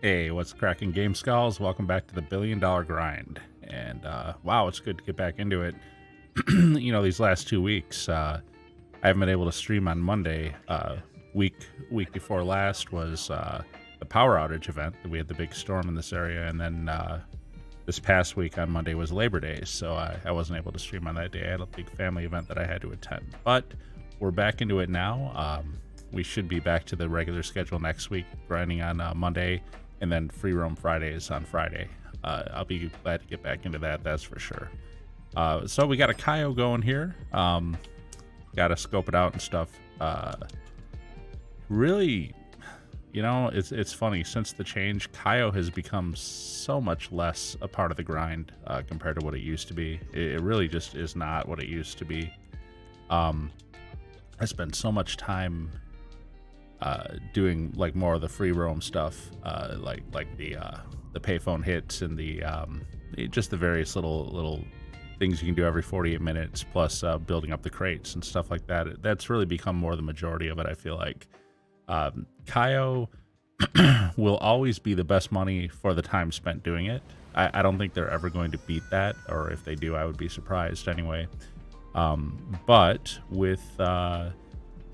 Hey, what's cracking, Game Skulls? Welcome back to the $1 Billion Grind. And wow, it's good to get back into it. These last 2 weeks, I haven't been able to stream on Monday. Week before last was the power outage event. We had the big storm in this area, and then this past week on Monday was Labor Day, so I wasn't able to stream on that day. I had a big family event that I had to attend, but we're back into it now. We should be back to the regular schedule next week, grinding on Monday, and then free roam Fridays on Friday. I'll be glad to get back into that, that's for sure. So we got a Cayo going here. Got to scope it out and stuff. Really, it's funny. Since the change, Cayo has become so much less a part of the grind compared to what it used to be. It really just is not what it used to be. I spent so much time doing like more of the free roam stuff, like the payphone hits and the just the various little things you can do every 48 minutes, plus building up the crates and stuff like that. That's really become more the majority of it, I feel like. Cayo will always be the best money for the time spent doing it. I don't think they're ever going to beat that, or if they do, I would be surprised anyway. But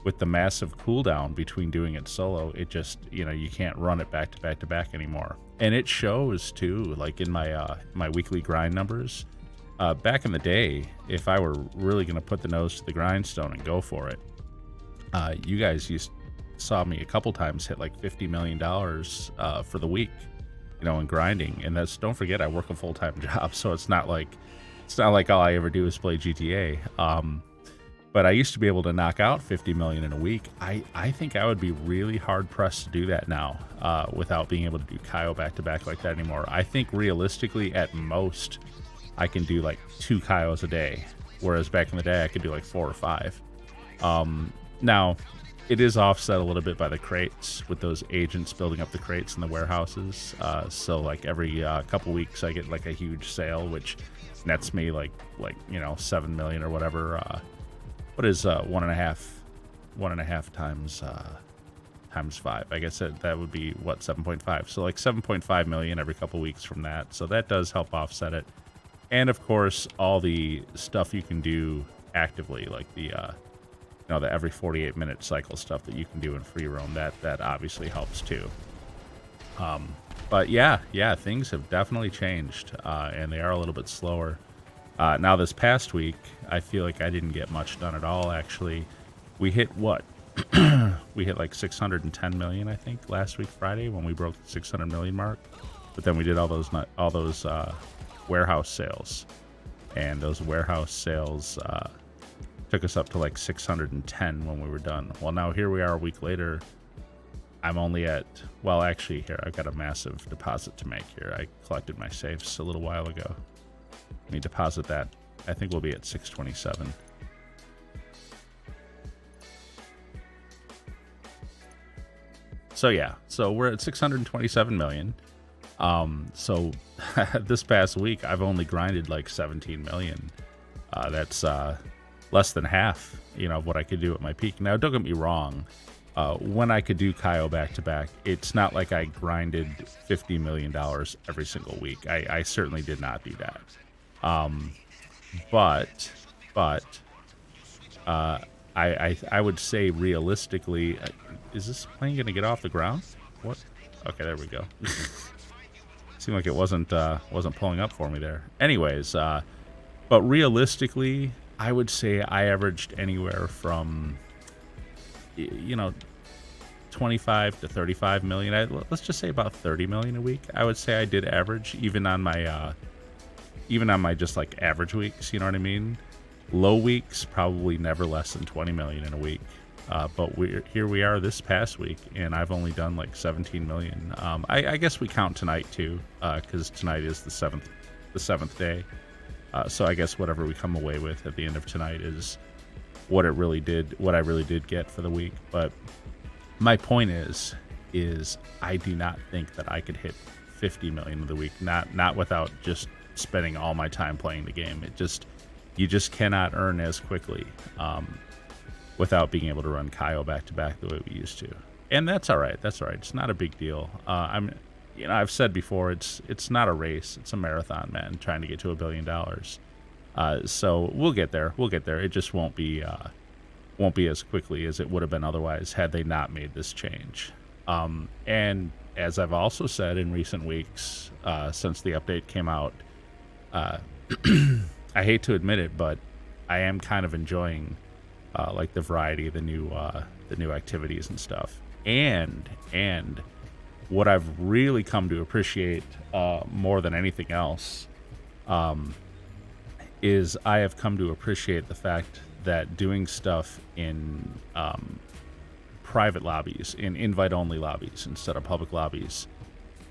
with the massive cooldown between doing it solo, it just, you can't run it back to back to back anymore. And it shows too, like in my weekly grind numbers. Back in the day, if I were really going to put the nose to the grindstone and go for it, you guys saw me a couple times hit like $50 million for the week, in grinding. And don't forget, I work a full-time job, so it's not like all I ever do is play GTA. But I used to be able to knock out 50 million in a week. I think I would be really hard pressed to do that now without being able to do Cayo back to back like that anymore. I think realistically, at most, I can do like 2 Cayos a day, whereas back in the day I could do like 4 or 5. Now, it is offset a little bit by the crates, with those agents building up the crates in the warehouses. So like every couple weeks I get like a huge sale, which nets me like 7 million or whatever. What is 1.5 times 5? I guess that would be what, 7.5. So like 7.5 million every couple weeks from that. So that does help offset it. And of course, all the stuff you can do actively, like the every 48-minute cycle stuff that you can do in free roam, that obviously helps too. But yeah, things have definitely changed, and they are a little bit slower. Now this past week, I feel like I didn't get much done at all, actually. We hit what? We hit like 610 million, I think, last week Friday, when we broke the 600 million mark. But then we did all those warehouse sales, and those warehouse sales took us up to like 610 when we were done. Well, now here we are a week later. I'm only at, well, actually, here I've got a massive deposit to make here. I collected my safes a little while ago. Let me deposit that. I think we'll be at 627. So yeah, so we're at 627 million. So this past week I've only grinded like 17 million. That's less than half, of what I could do at my peak. Now, don't get me wrong. When I could do Cayo back to back, it's not like I grinded $50 million every single week. I certainly did not do that. But I would say realistically, is this plane going to get off the ground? What? Okay, there we go. Seemed like it wasn't pulling up for me there. Anyways, but realistically, I would say I averaged anywhere from 25 to 35 million. Let's just say about 30 million a week. I would say I did average, even on my just like average weeks, you know what I mean? Low weeks, probably never less than 20 million in a week. But here we are this past week, and I've only done like 17 million. I guess we count tonight too, because tonight is the seventh day. So I guess whatever we come away with at the end of tonight is what I really did get for the week. But my point is I do not think that I could hit 50 million of the week, not without just spending all my time playing the game. You just cannot earn as quickly without being able to run Cayo back to back the way we used to. And that's all right. It's not a big deal. I've said before, it's not a race, it's a marathon, man, trying to get to $1 billion. So we'll get there. We'll get there. It just won't be as quickly as it would have been otherwise had they not made this change. And as I've also said in recent weeks, since the update came out, I hate to admit it, but I am kind of enjoying like the variety of the new activities and stuff. And what I've really come to appreciate more than anything else is I have come to appreciate the fact that doing stuff in private lobbies, in invite-only lobbies instead of public lobbies,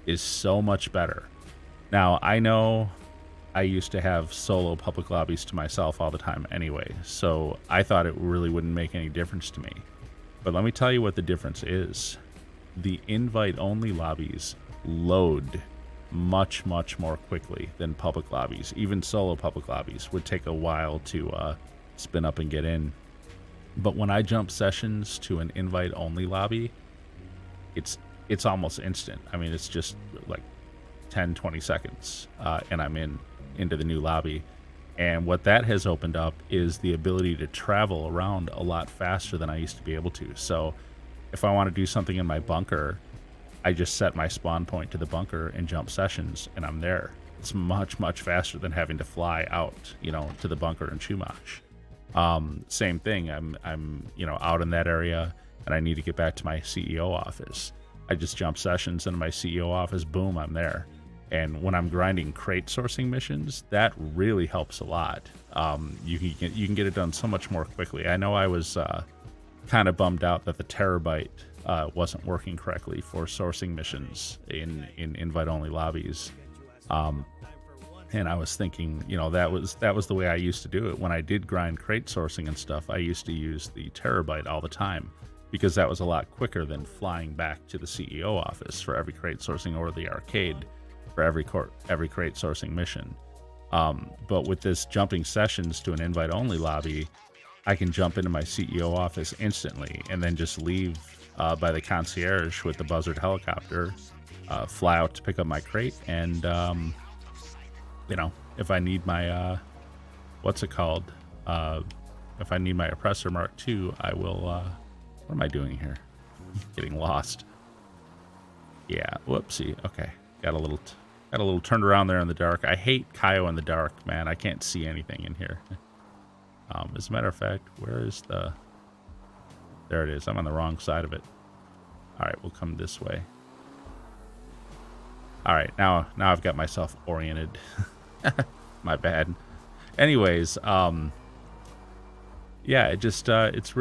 is so much better. Now, I know I used to have solo public lobbies to myself all the time anyway, so I thought it really wouldn't make any difference to me. But let me tell you what the difference is. The invite-only lobbies load much, much more quickly than public lobbies. Even solo public lobbies would take a while to spin up and get in. But when I jump sessions to an invite-only lobby, it's almost instant. I mean, it's just like 10, 20 seconds, and I'm into the new lobby. And what that has opened up is the ability to travel around a lot faster than I used to be able to. So if I want to do something in my bunker, I just set my spawn point to the bunker and jump sessions, and I'm there. It's much, much faster than having to fly out, to the bunker in Chumash. Same thing. I'm out in that area, and I need to get back to my CEO office. I just jump sessions into my CEO office. Boom, I'm there. And when I'm grinding crate sourcing missions, that really helps a lot. You can get it done so much more quickly. I know I was kind of bummed out that the terabyte wasn't working correctly for sourcing missions in invite-only lobbies. And I was thinking, that was the way I used to do it. When I did grind crate sourcing and stuff, I used to use the terabyte all the time because that was a lot quicker than flying back to the CEO office for every crate sourcing or the arcade for every crate sourcing mission. But with this jumping sessions to an invite-only lobby, I can jump into my CEO office instantly and then just leave by the concierge with the buzzard helicopter, fly out to pick up my crate, and if I need my what's it called? If I need my oppressor Mark II, I will. What am I doing here? Getting lost. Yeah. Whoopsie. Okay. Got a little turned around there in the dark. I hate Cayo in the dark, man. I can't see anything in here. As a matter of fact, where is the... There it is. I'm on the wrong side of it. All right, we'll come this way. All right, now I've got myself oriented. My bad. Anyways, yeah, it just it's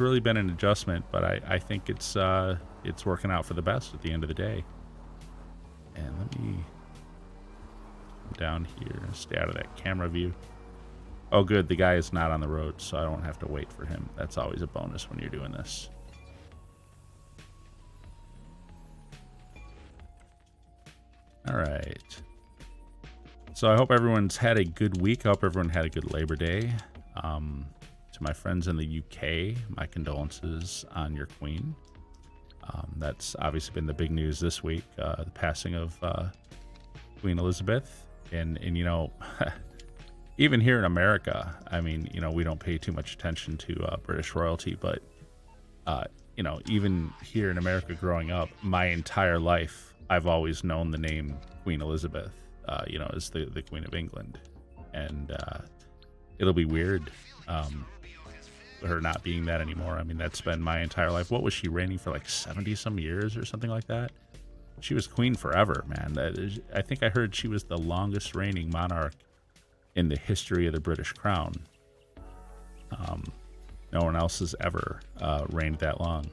really been an adjustment, but I think it's working out for the best at the end of the day. And let me come down here, stay out of that camera view. Oh, good. The guy is not on the road, so I don't have to wait for him. That's always a bonus when you're doing this. All right. So I hope everyone's had a good week. I hope everyone had a good Labor Day. To my friends in the UK, my condolences on your queen. That's obviously been the big news this week, the passing of Queen Elizabeth. And even here in America, I mean, we don't pay too much attention to British royalty, but, even here in America growing up, my entire life, I've always known the name Queen Elizabeth, as the Queen of England. And it'll be weird her not being that anymore. I mean, that's been my entire life. What was she reigning for, like 70 some years or something like that? She was queen forever, man. I think I heard she was the longest reigning monarch in the history of the British crown. No one else has ever reigned that long.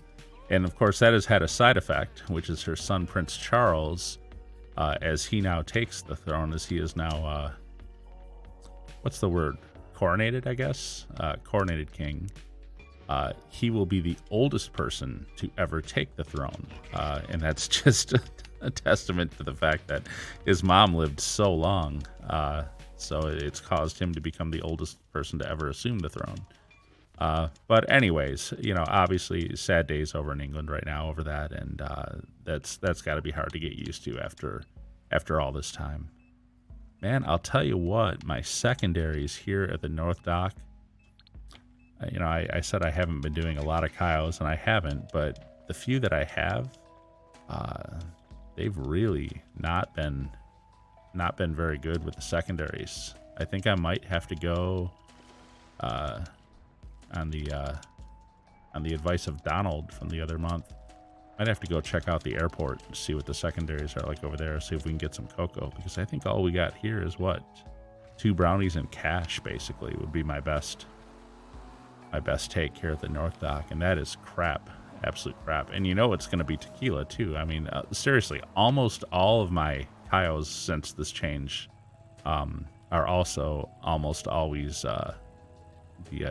And of course, that has had a side effect, which is her son, Prince Charles, as he now takes the throne, as he is now, what's the word? Coronated, I guess? Coronated king. He will be the oldest person to ever take the throne. And that's just a testament to the fact that his mom lived so long. So it's caused him to become the oldest person to ever assume the throne. But anyways, you know, obviously sad days over in England right now over that, and that's got to be hard to get used to after all this time. Man, I'll tell you what, my secondaries here at the North Dock, you know, I said I haven't been doing a lot of Cayos, and I haven't, but the few that I have, they've really not been very good with the secondaries. I think I might have to go on the advice of Donald from the other month. I'd have to go check out the airport and see what the secondaries are like over there, see if we can get some cocoa, because I think all we got here is what, 2 brownies and cash basically would be my best take here at the North Dock, and that is crap, absolute crap. And you know it's going to be tequila too. I mean, seriously, almost all of my Cayos since this change are also almost always the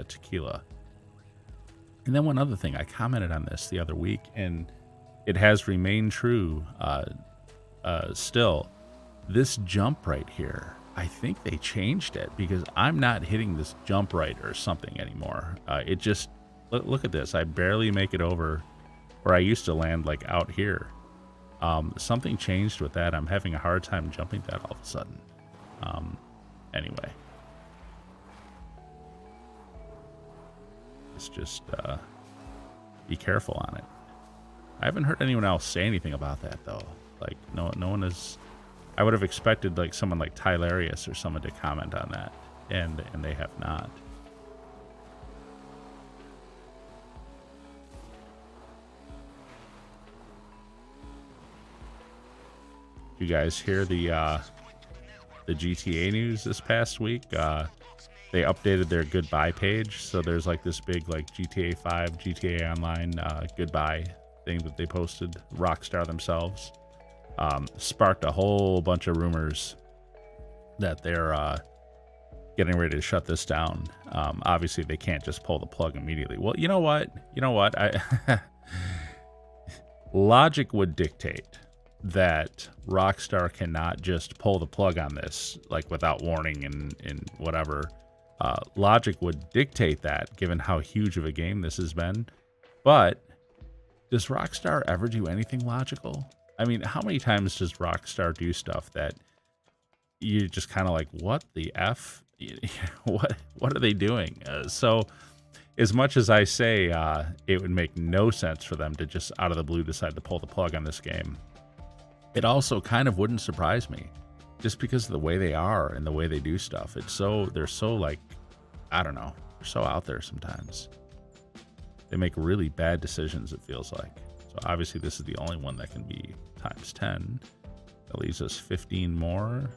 tequila. And then one other thing, I commented on this the other week, and it has remained true still. This jump right here, I think they changed it, because I'm not hitting this jump right or something anymore. It just, look at this. I barely make it over where I used to land, like out here. Something changed with that. I'm having a hard time jumping that all of a sudden. Anyway. It's just, be careful on it. I haven't heard anyone else say anything about that, though. Like, no one is... I would have expected, like, someone like Tylarius or someone to comment on that, and they have not. You guys hear the GTA news this past week? They updated their goodbye page, so there's like this big like GTA 5, GTA Online goodbye thing that they posted. Rockstar themselves sparked a whole bunch of rumors that they're getting ready to shut this down. Obviously, they can't just pull the plug immediately. Well, you know what? Logic would dictate that Rockstar cannot just pull the plug on this like without warning and whatever. Logic would dictate that, given how huge of a game this has been. But does Rockstar ever do anything logical? I mean, how many times does Rockstar do stuff that you just kind of like, what the F? What are they doing? So as much as I say it would make no sense for them to just out of the blue decide to pull the plug on this game, it also kind of wouldn't surprise me, just because of the way they are and the way they do stuff. They're so like, I don't know, they're so out there sometimes. They make really bad decisions, it feels like. So obviously this is the only one that can be times 10. That leaves us 15 more.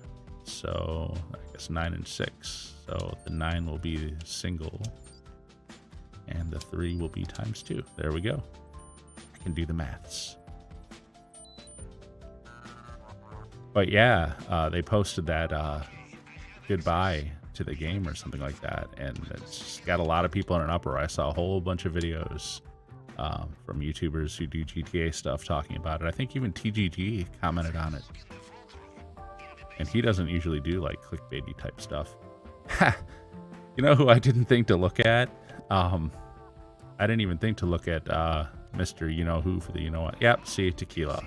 So I guess 9 and 6. So the 9 will be single, and the 3 will be times 2. There we go. I can do the maths. But yeah, they posted that goodbye to the game or something like that, and it's got a lot of people in an uproar. I saw a whole bunch of videos from YouTubers who do GTA stuff talking about it. I think even TGG commented on it, and he doesn't usually do like clickbaity type stuff. You know who I didn't think to look at? I didn't even think to look at Mr. You Know Who for the you know what. Yep, see, tequila.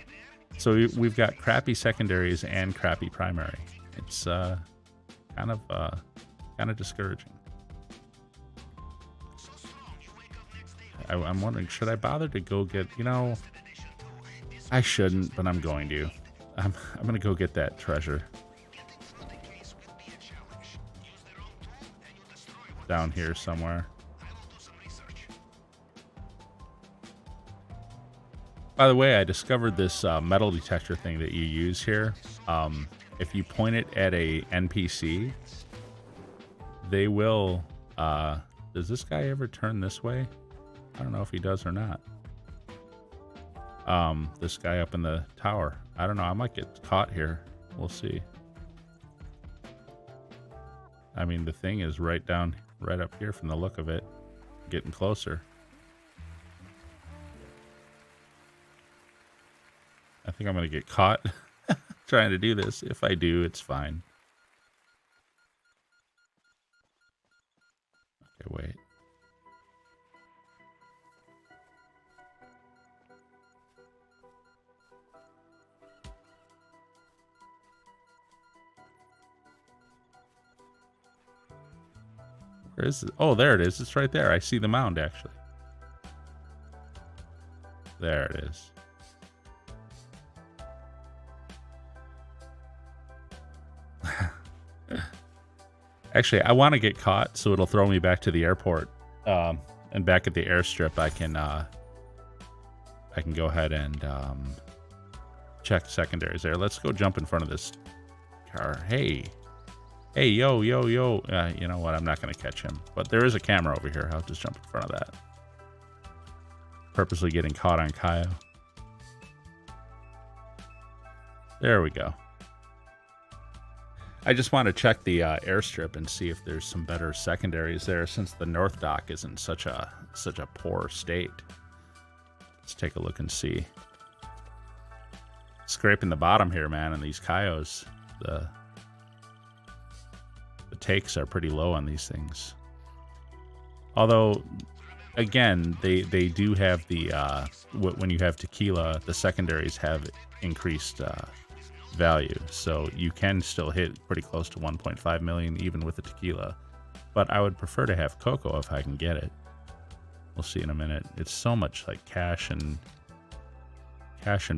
So we've got crappy secondaries and crappy primary. It's kind of discouraging. I'm wondering, should I bother to go get, I shouldn't, but I'm going to. I'm going to go get that treasure. Down here somewhere. By the way, I discovered this metal detector thing that you use here. If you point it at a NPC, they will... does this guy ever turn this way? I don't know if he does or not. This guy up in the tower. I don't know. I might get caught here. We'll see. I mean, the thing is right up here from the look of it. Getting closer. I think I'm going to get caught trying to do this. If I do, it's fine. Okay, wait. Where is it? Oh, there it is. It's right there. I see the mound, actually. There it is. Actually, I want to get caught, so it'll throw me back to the airport. And back at the airstrip, I can go ahead and check secondaries there. Let's go jump in front of this car. Hey, yo. You know what? I'm not going to catch him. But there is a camera over here. I'll just jump in front of that. Purposely getting caught on Cayo. There we go. I just want to check the airstrip and see if there's some better secondaries there, since the North Dock is in such a poor state. Let's take a look and see. Scraping the bottom here, man, and these Cayos, the takes are pretty low on these things. Although, again, they do have the when you have tequila, the secondaries have increased value, so you can still hit pretty close to 1.5 million even with the tequila. But I would prefer to have cocoa if I can get it. We'll see in a minute. It's so much like cash and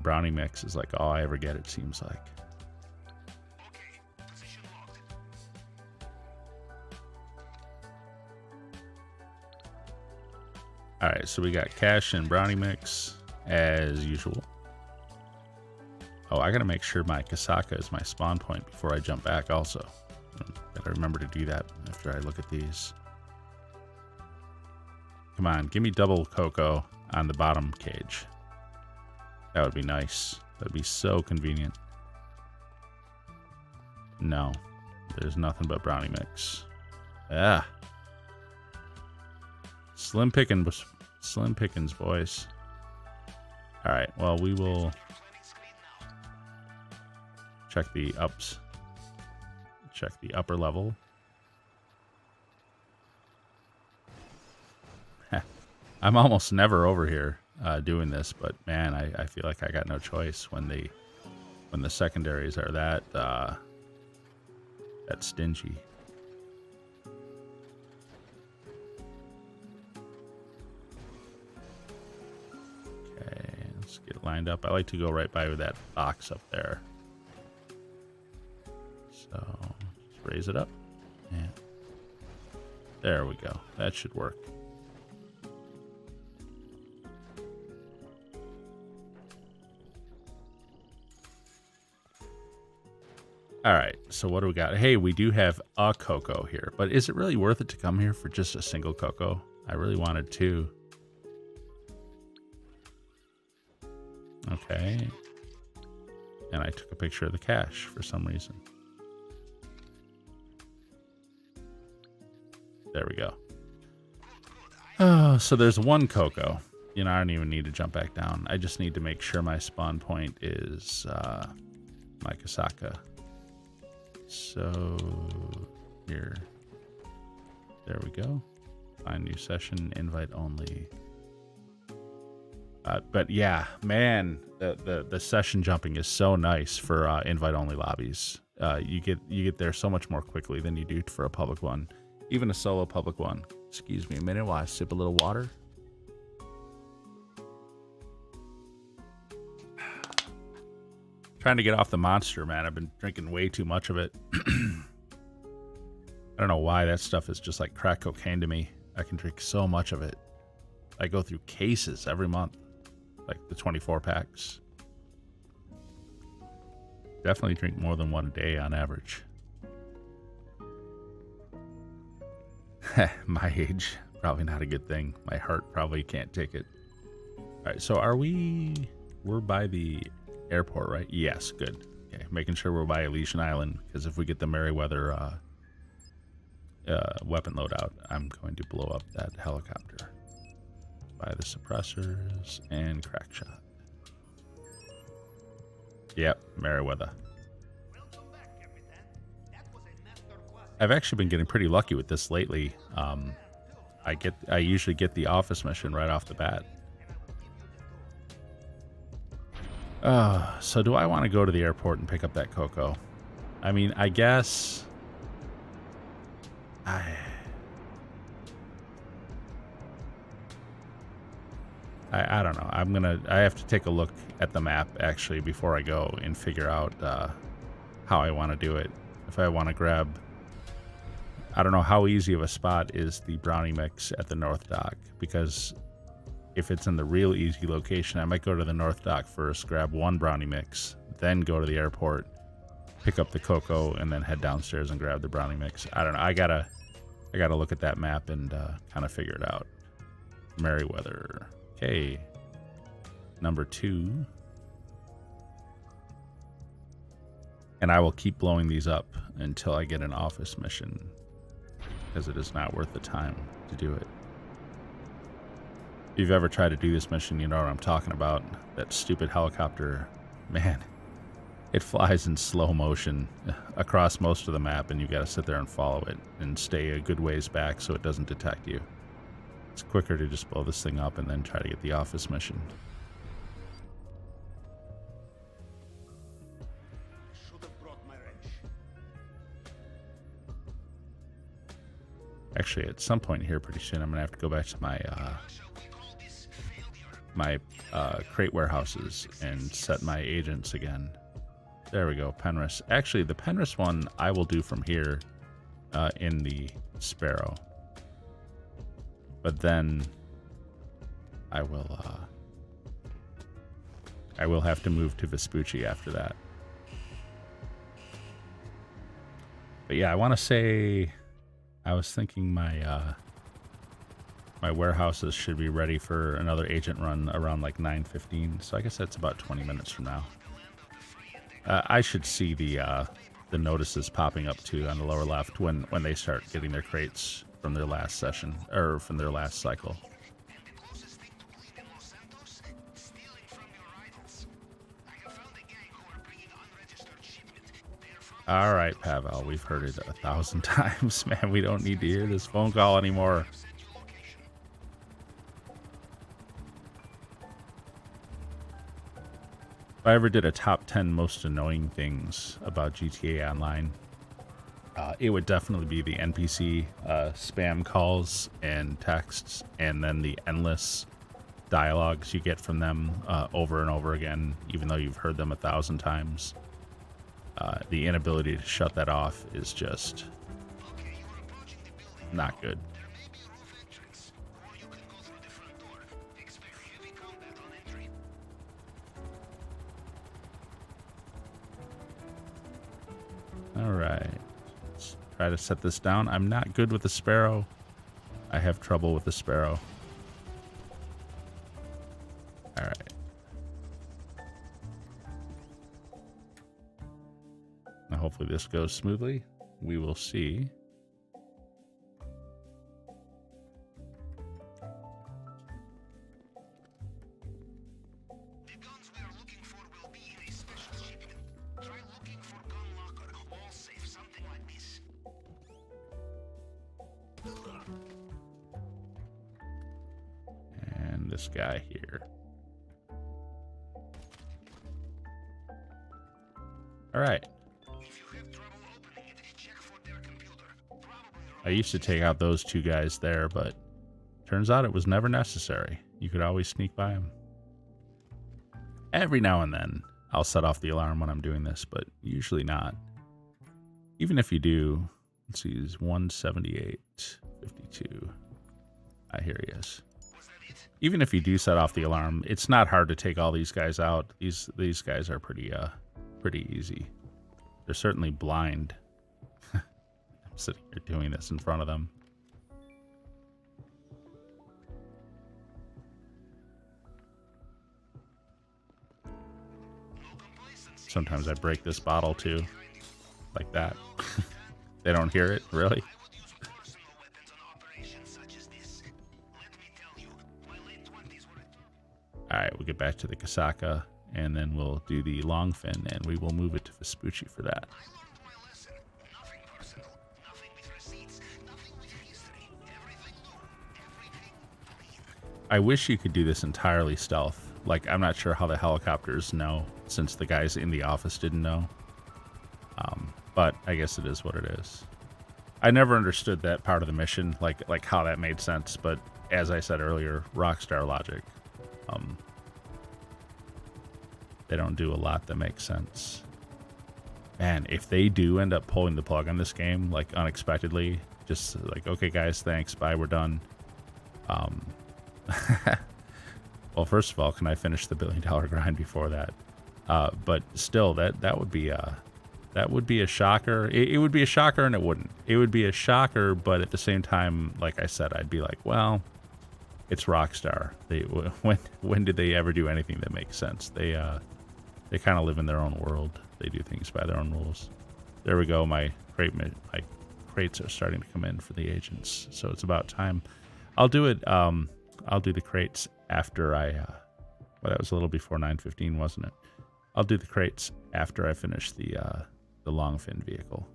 brownie mix is like all I ever get, it seems like. All right, so we got cash and brownie mix as usual. Oh, I gotta make sure my Kasaka is my spawn point before I jump back also. Gotta remember to do that after I look at these. Come on, give me double cocoa on the bottom cage. That would be nice. That'd be so convenient. No, there's nothing but brownie mix. Ah. Slim pickings, boys. All right, well, we will check the ups. Check the upper level. I'm almost never over here doing this, but man, I feel like I got no choice when the secondaries are that stingy. Okay, let's get lined up. I like to go right by that box up there. So just raise it up. Yeah. There we go. That should work. All right, so what do we got? Hey, we do have a cocoa here, but is it really worth it to come here for just a single cocoa? I really wanted two. Okay. And I took a picture of the cash for some reason. There we go. Oh, so there's one cocoa. You know, I don't even need to jump back down. I just need to make sure my spawn point is my Kasaka. So here, there we go. Find new session, invite only. But yeah, man, the session jumping is so nice for invite only lobbies. You get there so much more quickly than you do for a public one, even a solo public one. Excuse me a minute while I sip a little water. Trying to get off the monster, man. I've been drinking way too much of it. I don't know why that stuff is just like crack cocaine to me. I can drink so much of it. I go through cases every month, like the 24 packs. Definitely drink more than one a day on average. My age, probably not a good thing. My heart probably can't take it. All right, so we're by the airport, right? Yes, good. Okay, making sure we're by Elysian Island, because if we get the Merryweather weapon loadout, I'm going to blow up that helicopter. Buy the suppressors and crack shot. Yep, Merryweather. I've actually been getting pretty lucky with this lately. I usually get the office mission right off the bat. So do I want to go to the airport and pick up that cocoa? I mean, I guess I don't know. I have to take a look at the map actually before I go and figure out how I want to do it. If I want to grab, I don't know how easy of a spot is the brownie mix at the North Dock, because if it's in the real easy location, I might go to the North Dock first, grab one brownie mix, then go to the airport, pick up the cocoa, and then head downstairs and grab the brownie mix. I don't know. I gotta look at that map and kind of figure it out. Merriweather. Okay. Number 2. And I will keep blowing these up until I get an office mission, because it is not worth the time to do it. If you've ever tried to do this mission, you know what I'm talking about. That stupid helicopter, man, it flies in slow motion across most of the map, and you've got to sit there and follow it and stay a good ways back so it doesn't detect you. It's quicker to just blow this thing up and then try to get the office mission. Actually, at some point here pretty soon, I'm going to have to go back to my crate warehouses and set my agents again. There we go, Penrith. Actually, the Penrith one I will do from here in the Sparrow. But then I will have to move to Vespucci after that. But yeah, I want to say, I was thinking my my warehouses should be ready for another agent run around like 9:15. So I guess that's about 20 minutes from now. I should see the notices popping up too on the lower left when they start getting their crates from their last session, or from their last cycle. All right, Pavel, we've heard it 1,000 times, man. We don't need to hear this phone call anymore. If I ever did a top 10 most annoying things about GTA Online, it would definitely be the NPC spam calls and texts, and then the endless dialogues you get from them over and over again, even though you've heard them 1,000 times. The inability to shut that off is just not good. All right. Let's try to set this down. I'm not good with the Sparrow. I have trouble with the Sparrow. All right. Now hopefully this goes smoothly. We will see. The guns we are looking for will be in a special shipment. Try looking for gun locker, wall safe, something like this. And this guy here. All right. I used to take out those two guys there, but turns out it was never necessary. You could always sneak by them. Every now and then, I'll set off the alarm when I'm doing this, but usually not. Even if you do, let's see, it's 178.52. Here he is. Even if you do set off the alarm, it's not hard to take all these guys out. These guys are pretty easy. They're certainly blind. I'm sitting here doing this in front of them. Sometimes I break this bottle too, like that. They don't hear it, really? Alright, we'll get back to the Kasaka, and then we'll do the Longfin, and we will move it to Vespucci for that. I wish you could do this entirely stealth. Like, I'm not sure how the helicopters know, since the guys in the office didn't know. But I guess it is what it is. I never understood that part of the mission, like how that made sense, but as I said earlier, Rockstar logic. They don't do a lot that makes sense. Man, if they do end up pulling the plug on this game, like unexpectedly, just like, okay guys, thanks, bye, we're done. Well, first of all, can I finish the $1 billion grind before that? But still, that would be a shocker. It would be a shocker, and it wouldn't. It would be a shocker, but at the same time, like I said, I'd be like, well, it's Rockstar. When did they ever do anything that makes sense? They kind of live in their own world. They do things by their own rules. There we go. My crates are starting to come in for the agents, so it's about time. I'll do it. I'll do the crates after I. Well, that was a little before 9:15, wasn't it? I'll do the crates after I finish the long fin vehicle.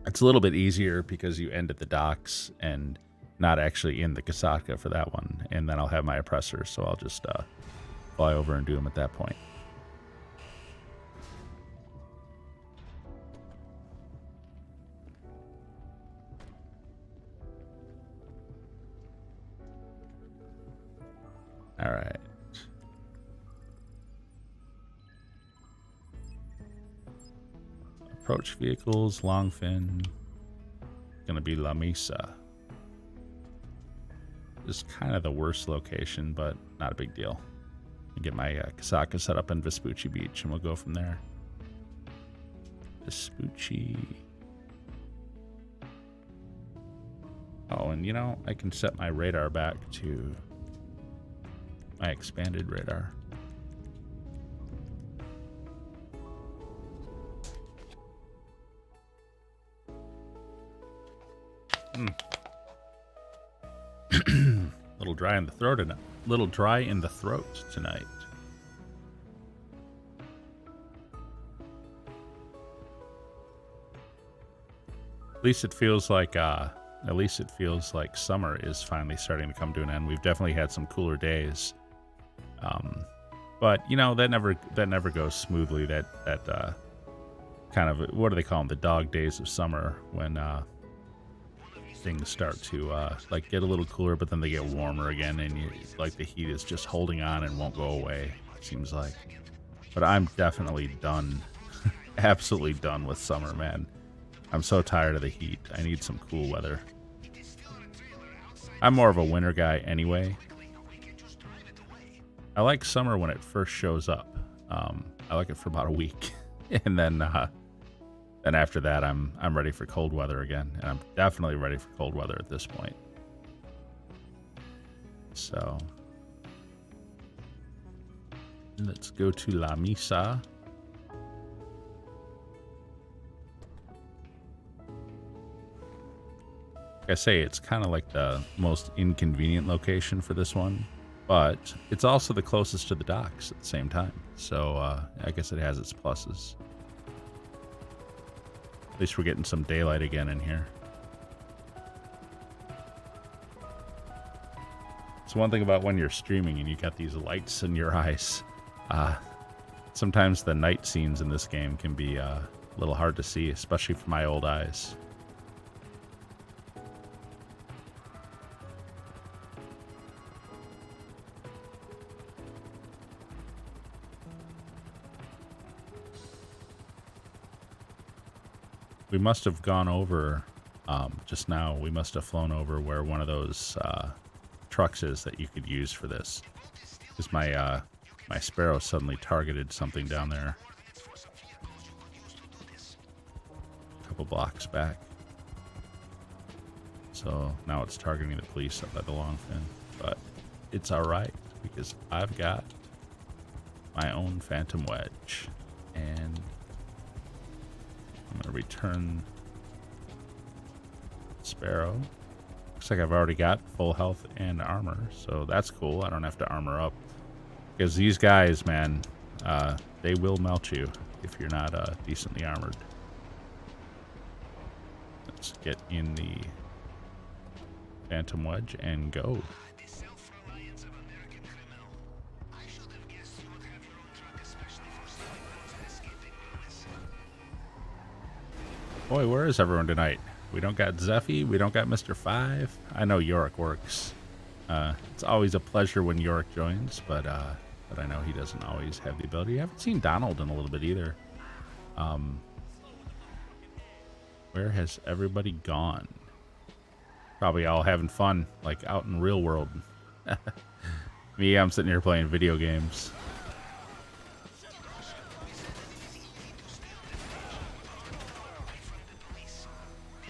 It's a little bit easier because you end at the docks and not actually in the Kasatka for that one, and then I'll have my oppressors, so I'll just fly over and do them at that point. All right. Approach vehicles, long fin. Gonna be La Mesa. This is kind of the worst location, but not a big deal. I'll get my Kasaka set up in Vespucci Beach, and we'll go from there. Vespucci. Oh, and you know, I can set my radar back to my expanded radar. Little dry in the throat tonight. Little dry in the throat tonight. At least it feels like summer is finally starting to come to an end. We've definitely had some cooler days. But you know, that never goes smoothly. That kind of, what do they call them? The dog days of summer, when things start to like get a little cooler, but then they get warmer again, and like the heat is just holding on and won't go away, it seems like. But I'm definitely done, absolutely done with summer, man. I'm so tired of the heat. I need some cool weather. I'm more of a winter guy anyway. I like summer when it first shows up. I like it for about a week, and then after that, I'm ready for cold weather again, and I'm definitely ready for cold weather at this point. So let's go to La Mesa. Like I say, it's kind of like the most inconvenient location for this one, but it's also the closest to the docks at the same time. So I guess it has its pluses. At least we're getting some daylight again in here. So one thing about when you're streaming and you got these lights in your eyes, sometimes the night scenes in this game can be a little hard to see, especially for my old eyes. We must have gone over, just now, we must have flown over where one of those trucks is that you could use for this. Because my Sparrow suddenly targeted something down there. A couple blocks back. So now it's targeting the police up by the long fin. But it's alright, because I've got my own Phantom Wedge. And I'm going to return Sparrow. Looks like I've already got full health and armor, so that's cool. I don't have to armor up. Because these guys, man, they will melt you if you're not decently armored. Let's get in the Phantom Wedge and go. Boy, where is everyone tonight? We don't got Zeffy. We don't got Mr. 5. I know Yorick works. It's always a pleasure when York joins, but I know he doesn't always have the ability. I haven't seen Donald in a little bit either. Where has everybody gone? Probably all having fun, like out in real world. Me, I'm sitting here playing video games.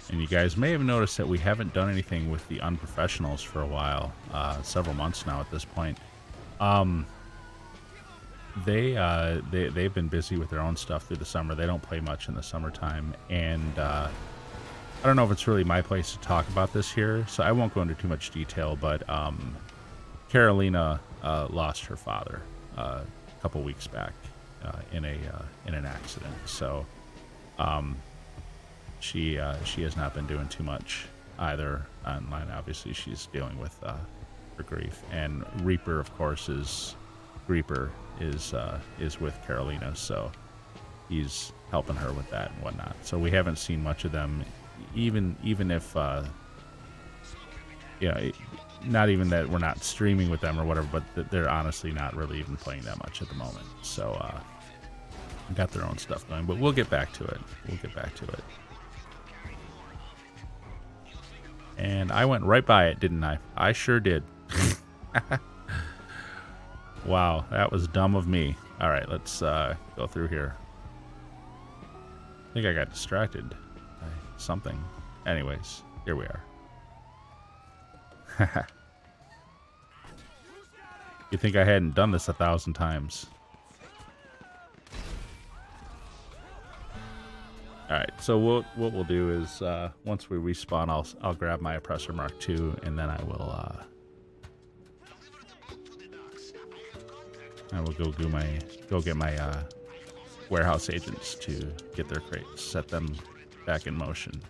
And you guys may have noticed that we haven't done anything with the unprofessionals for a while, several months now at this point. They've been busy with their own stuff through the summer. They don't play much in the summertime, and I don't know if it's really my place to talk about this here, so I won't go into too much detail. But Carolina lost her father a couple weeks back in an accident. So she has not been doing too much either online. Obviously, she's dealing with her grief, and Reaper, of course, is with Carolina, so he's helping her with that and whatnot. So we haven't seen much of them, even if not even that we're not streaming with them or whatever, but they're honestly not really even playing that much at the moment. So got their own stuff going, but we'll get back to it. And I went right by it, didn't I? I sure did. Wow, that was dumb of me. All right, let's go through here. I think I got distracted by something. Anyways, here we are. You think I hadn't done this 1,000 times? All right, so what we'll do is once we respawn, I'll grab my Oppressor Mark II, and then I will go get my warehouse agents to get their crates, set them back in motion.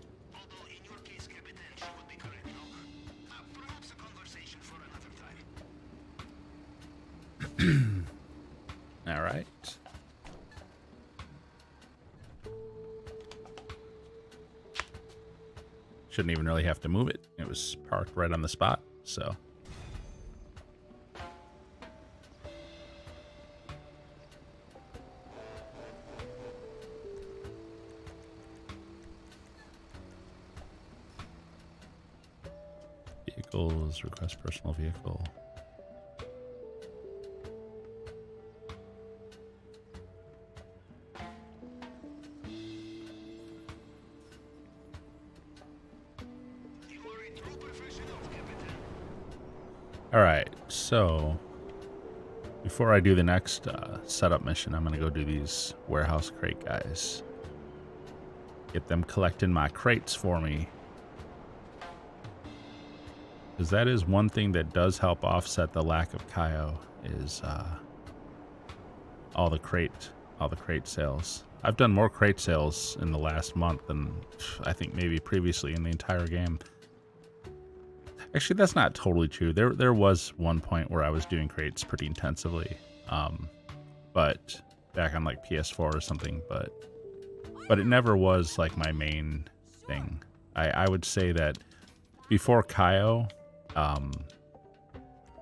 All right. Shouldn't even really have to move it. It was parked right on the spot, so. Vehicles, request personal vehicle. All right, so before I do the next setup mission, I'm going to go do these warehouse crate guys. Get them collecting my crates for me. Because that is one thing that does help offset the lack of Cayo, is all the crate sales. I've done more crate sales in the last month than I think maybe previously in the entire game. Actually, that's not totally true. There was one point where I was doing crates pretty intensively, but back on like PS4 or something. But it never was like my main thing. I would say that before Cayo, well,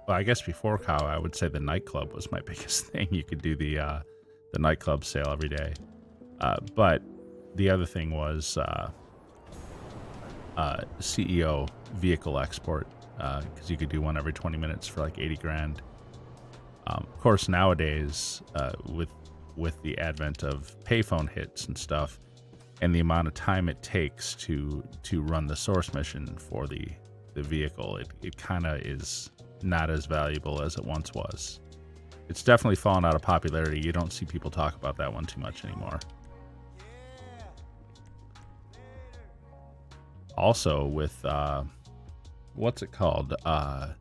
I guess before Cayo, I would say the nightclub was my biggest thing. You could do the nightclub sale every day, but the other thing was CEO vehicle export, because you could do one every 20 minutes for like 80 grand. Of course, nowadays, with the advent of payphone hits and stuff, and the amount of time it takes to run the source mission for the vehicle, it kind of is not as valuable as it once was. It's definitely fallen out of popularity. You don't see people talk about that one too much anymore. Also with what's it called, the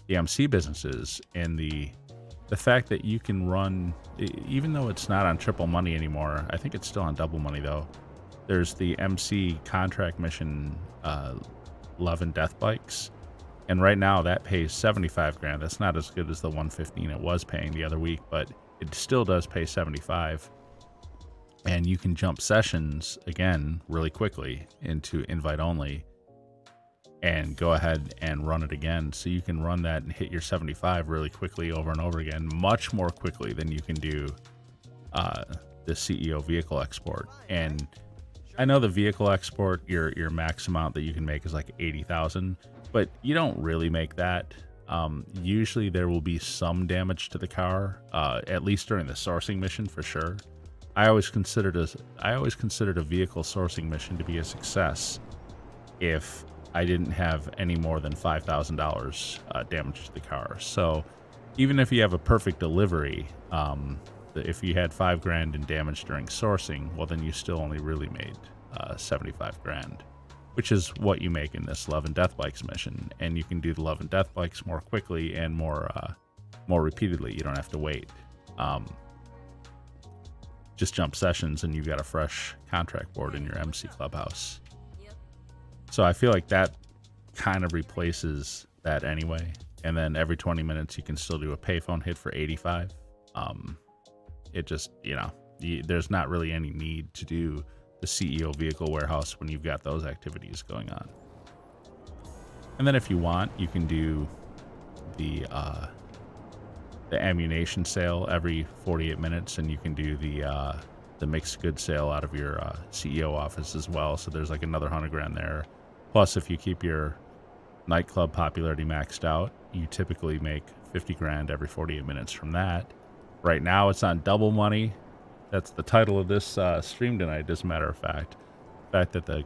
MC businesses, and the fact that you can run, even though it's not on triple money anymore, I think it's still on double money though. There's the MC contract mission, Love and Death Bikes, and right now that pays 75 grand. That's not as good as the 115 it was paying the other week, but it still does pay 75. And you can jump sessions again really quickly into invite only and go ahead and run it again. So you can run that and hit your 75 really quickly over and over again, much more quickly than you can do the CEO vehicle export. And I know the vehicle export, your max amount that you can make is like 80,000, but you don't really make that. Usually there will be some damage to the car, at least during the sourcing mission for sure. I always considered a vehicle sourcing mission to be a success if I didn't have any more than $5,000 damage to the car. So even if you have a perfect delivery, if you had $5,000 in damage during sourcing, well, then you still only really made 75 grand, which is what you make in this Love and Death Bikes mission. And you can do the Love and Death Bikes more quickly and more repeatedly. You don't have to wait. Just jump sessions and you've got a fresh contract board in your MC clubhouse. So I feel like that kind of replaces that anyway. And then every 20 minutes you can still do a payphone hit for 85. It just, there's not really any need to do the CEO vehicle warehouse when you've got those activities going on. And then if you want, you can do the ammunition sale every 48 minutes, and you can do the mixed goods sale out of your CEO office as well. So there's like another 100 grand there. Plus, if you keep your nightclub popularity maxed out, you typically make 50 grand every 48 minutes from that. Right now, it's on double money. That's the title of this stream tonight, as a matter of fact. The fact that the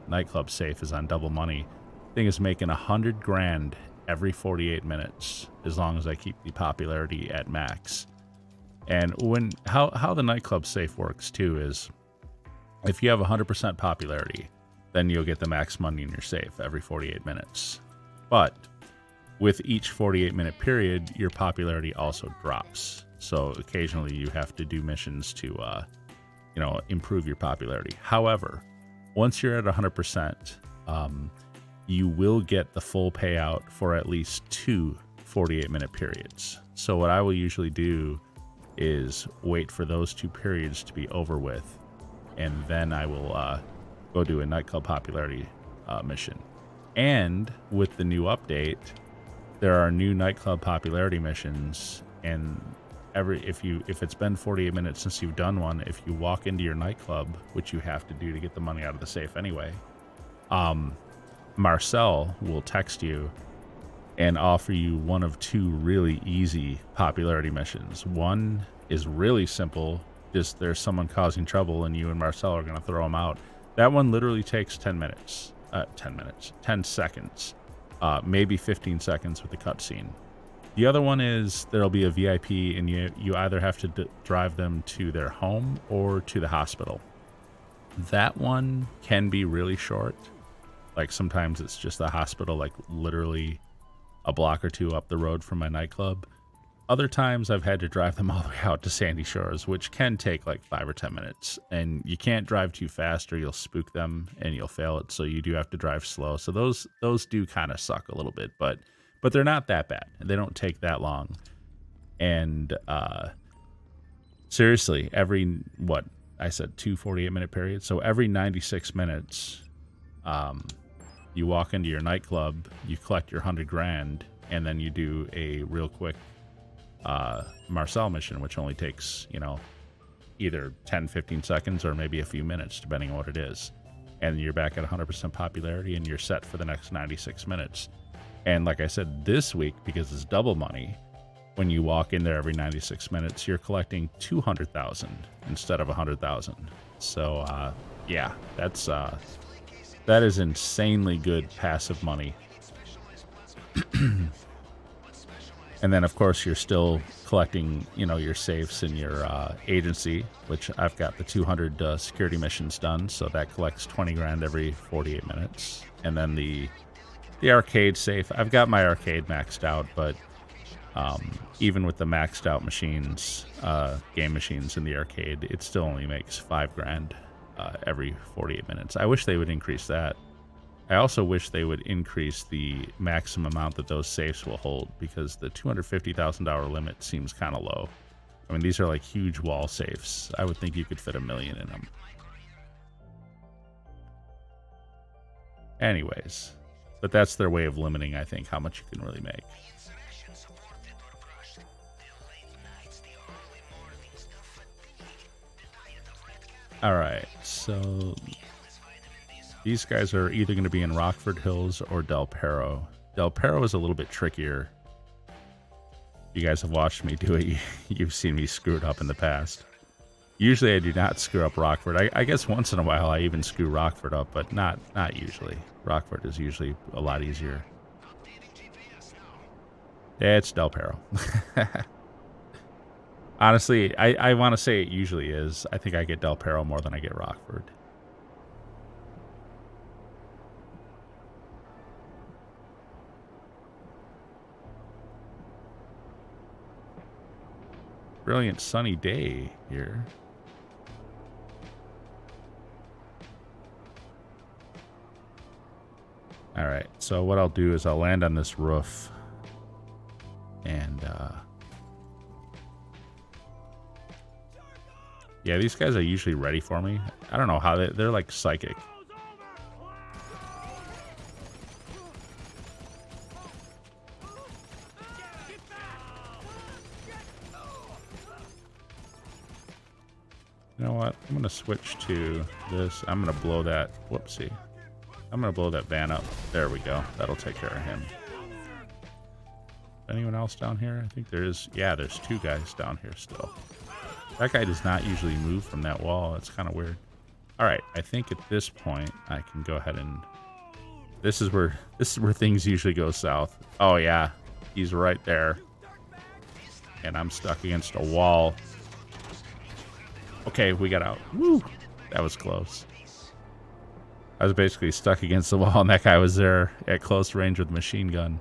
nightclub safe is on double money. Thing is making 100 grand every 48 minutes, as long as I keep the popularity at max. And how the nightclub safe works too is, if you have 100% popularity, then you'll get the max money in your safe every 48 minutes. But with each 48-minute period, your popularity also drops. So occasionally you have to do missions to, improve your popularity. However, once you're at 100%, you will get the full payout for at least 2 48-minute periods. So what I will usually do is wait for those 2 periods to be over with, and then I will go do a nightclub popularity mission. And with the new update, there are new nightclub popularity missions, and if it's been 48 minutes since you've done one, if you walk into your nightclub, which you have to do to get the money out of the safe anyway, Marcel will text you and offer you one of 2 really easy popularity missions. One is really simple, just there's someone causing trouble and you and Marcel are going to throw them out. That one literally takes 10 seconds, maybe 15 seconds with the cutscene. The other one is there'll be a VIP, and you either have to drive them to their home or to the hospital. That one can be really short. Like sometimes it's just the hospital, like literally a block or 2 up the road from my nightclub. Other times I've had to drive them all the way out to Sandy Shores, which can take like 5 or 10 minutes. And you can't drive too fast or you'll spook them and you'll fail it. So you do have to drive slow. So those do kind of suck a little bit, but they're not that bad. They don't take that long. And seriously, every, I said 2 48-minute periods. So every 96 minutes, you walk into your nightclub, you collect your 100 grand, and then you do a real quick Marcel mission, which only takes, either 10, 15 seconds or maybe a few minutes, depending on what it is. And you're back at 100% popularity and you're set for the next 96 minutes. And like I said, this week, because it's double money, when you walk in there every 96 minutes, you're collecting 200,000 instead of 100,000. So, yeah, that is insanely good passive money. And then, of course, you're still collecting, your safes in your agency, which I've got the 200 security missions done. So that collects 20 grand every 48 minutes. And then the arcade safe, I've got my arcade maxed out, but even with the maxed out machines, game machines in the arcade, it still only makes 5 grand every 48 minutes. I wish they would increase that. I also wish they would increase the maximum amount that those safes will hold, because the $250,000 limit seems kind of low. I mean, these are like huge wall safes. I would think you could fit 1 million in them. Anyways, But that's their way of limiting, I think, how much you can really make. The insurrection supported or crushed. The late nights, the early mornings, the fatigue, the diet of red cabbage. All right, so these guys are either going to be in Rockford Hills or Del Perro. Del Perro is a little bit trickier. You guys have watched me do it. You've seen me screw it up in the past. Usually I do not screw up Rockford. I guess once in a while I even screw Rockford up, but not usually. Rockford is usually a lot easier. Yeah, it's Del Perro. Honestly, I want to say it usually is. I think I get Del Perro more than I get Rockford. Brilliant sunny day here. All right, so what I'll do is I'll land on this roof and yeah, these guys are usually ready for me. I don't know how they're like psychic. You know what? I'm going to switch to this. I'm going to blow that. Whoopsie. I'm going to blow that van up. There we go. That'll take care of him. Anyone else down here? I think there is. Yeah, there's two guys down here still. That guy does not usually move from that wall. It's kind of weird. All right. I think at this point, I can go ahead and... This is where things usually go south. Oh, yeah. He's right there. And I'm stuck against a wall. Okay, we got out. Woo! That was close. I was basically stuck against the wall, and that guy was there at close range with a machine gun.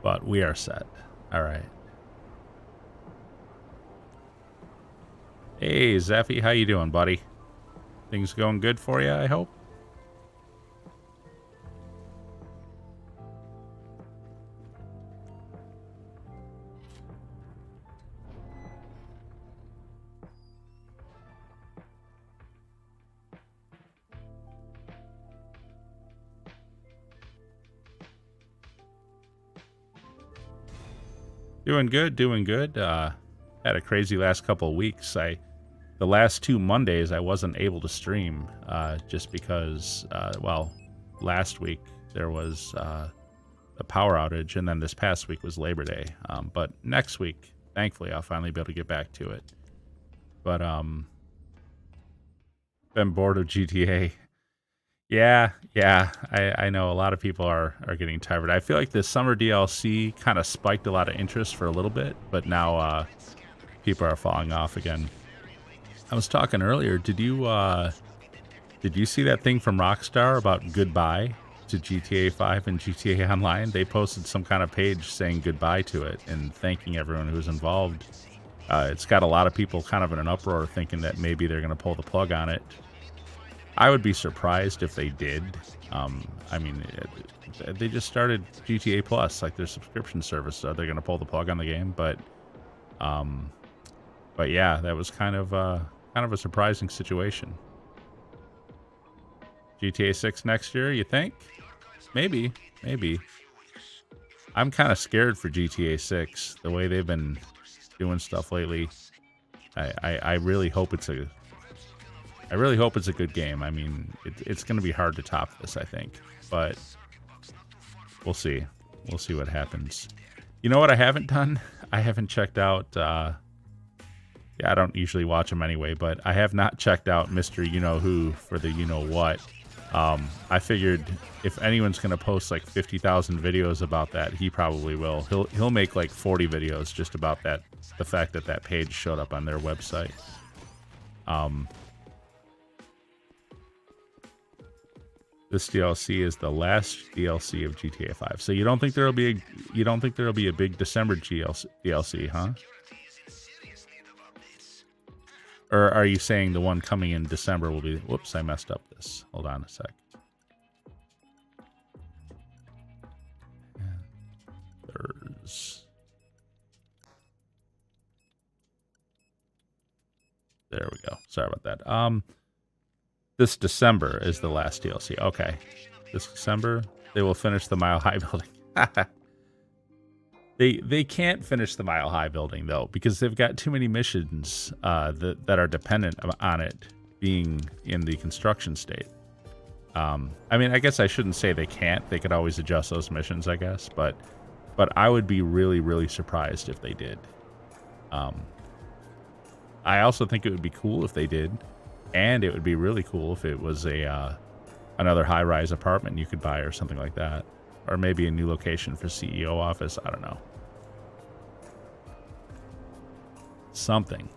But we are set. All right. Hey, Zeffy, how you doing, buddy? Things going good for you, I hope? Doing good, doing good. Had a crazy last couple of weeks. The last 2 Mondays I wasn't able to stream just because, well, last week there was a power outage, and then this past week was Labor Day. But next week, thankfully, I'll finally be able to get back to it. But been bored of GTA. Yeah, I know a lot of people are getting tired. I feel like the summer DLC kind of spiked a lot of interest for a little bit, but now people are falling off again. I was talking earlier. Did you see that thing from Rockstar about goodbye to GTA 5 and GTA Online? They posted some kind of page saying goodbye to it and thanking everyone who was involved. It's got a lot of people kind of in an uproar thinking that maybe they're going to pull the plug on it. I would be surprised if they did. I mean, they just started GTA Plus, like their subscription service. So they're going to pull the plug on the game, but yeah, that was kind of a surprising situation. GTA 6 next year, you think? Maybe. I'm kind of scared for GTA 6, the way they've been doing stuff lately. I really hope it's a good game. I mean, it's going to be hard to top this, I think. But we'll see. We'll see what happens. You know what I haven't done? I haven't checked out... yeah, I don't usually watch them anyway, but I have not checked out Mr. You-Know-Who for the you-know-what. I figured if anyone's going to post like 50,000 videos about that, he probably will. He'll make like 40 videos just about that, the fact that that page showed up on their website. This DLC is the last DLC of GTA 5. So you don't think there'll be a big December DLC, huh? Or are you saying the one coming in December will be... Whoops, I messed up this. Hold on a sec. There we go. Sorry about that. This December is the last DLC. Okay. This December, they will finish the Mile High building. They can't finish the Mile High building though, because they've got too many missions that are dependent on it being in the construction state. I mean, I guess I shouldn't say they can't. They could always adjust those missions, I guess. But I would be really, really surprised if they did. I also think it would be cool if they did, and it would be really cool if it was a another high-rise apartment you could buy or something like that, or maybe a new location for CEO office. I don't know. Something.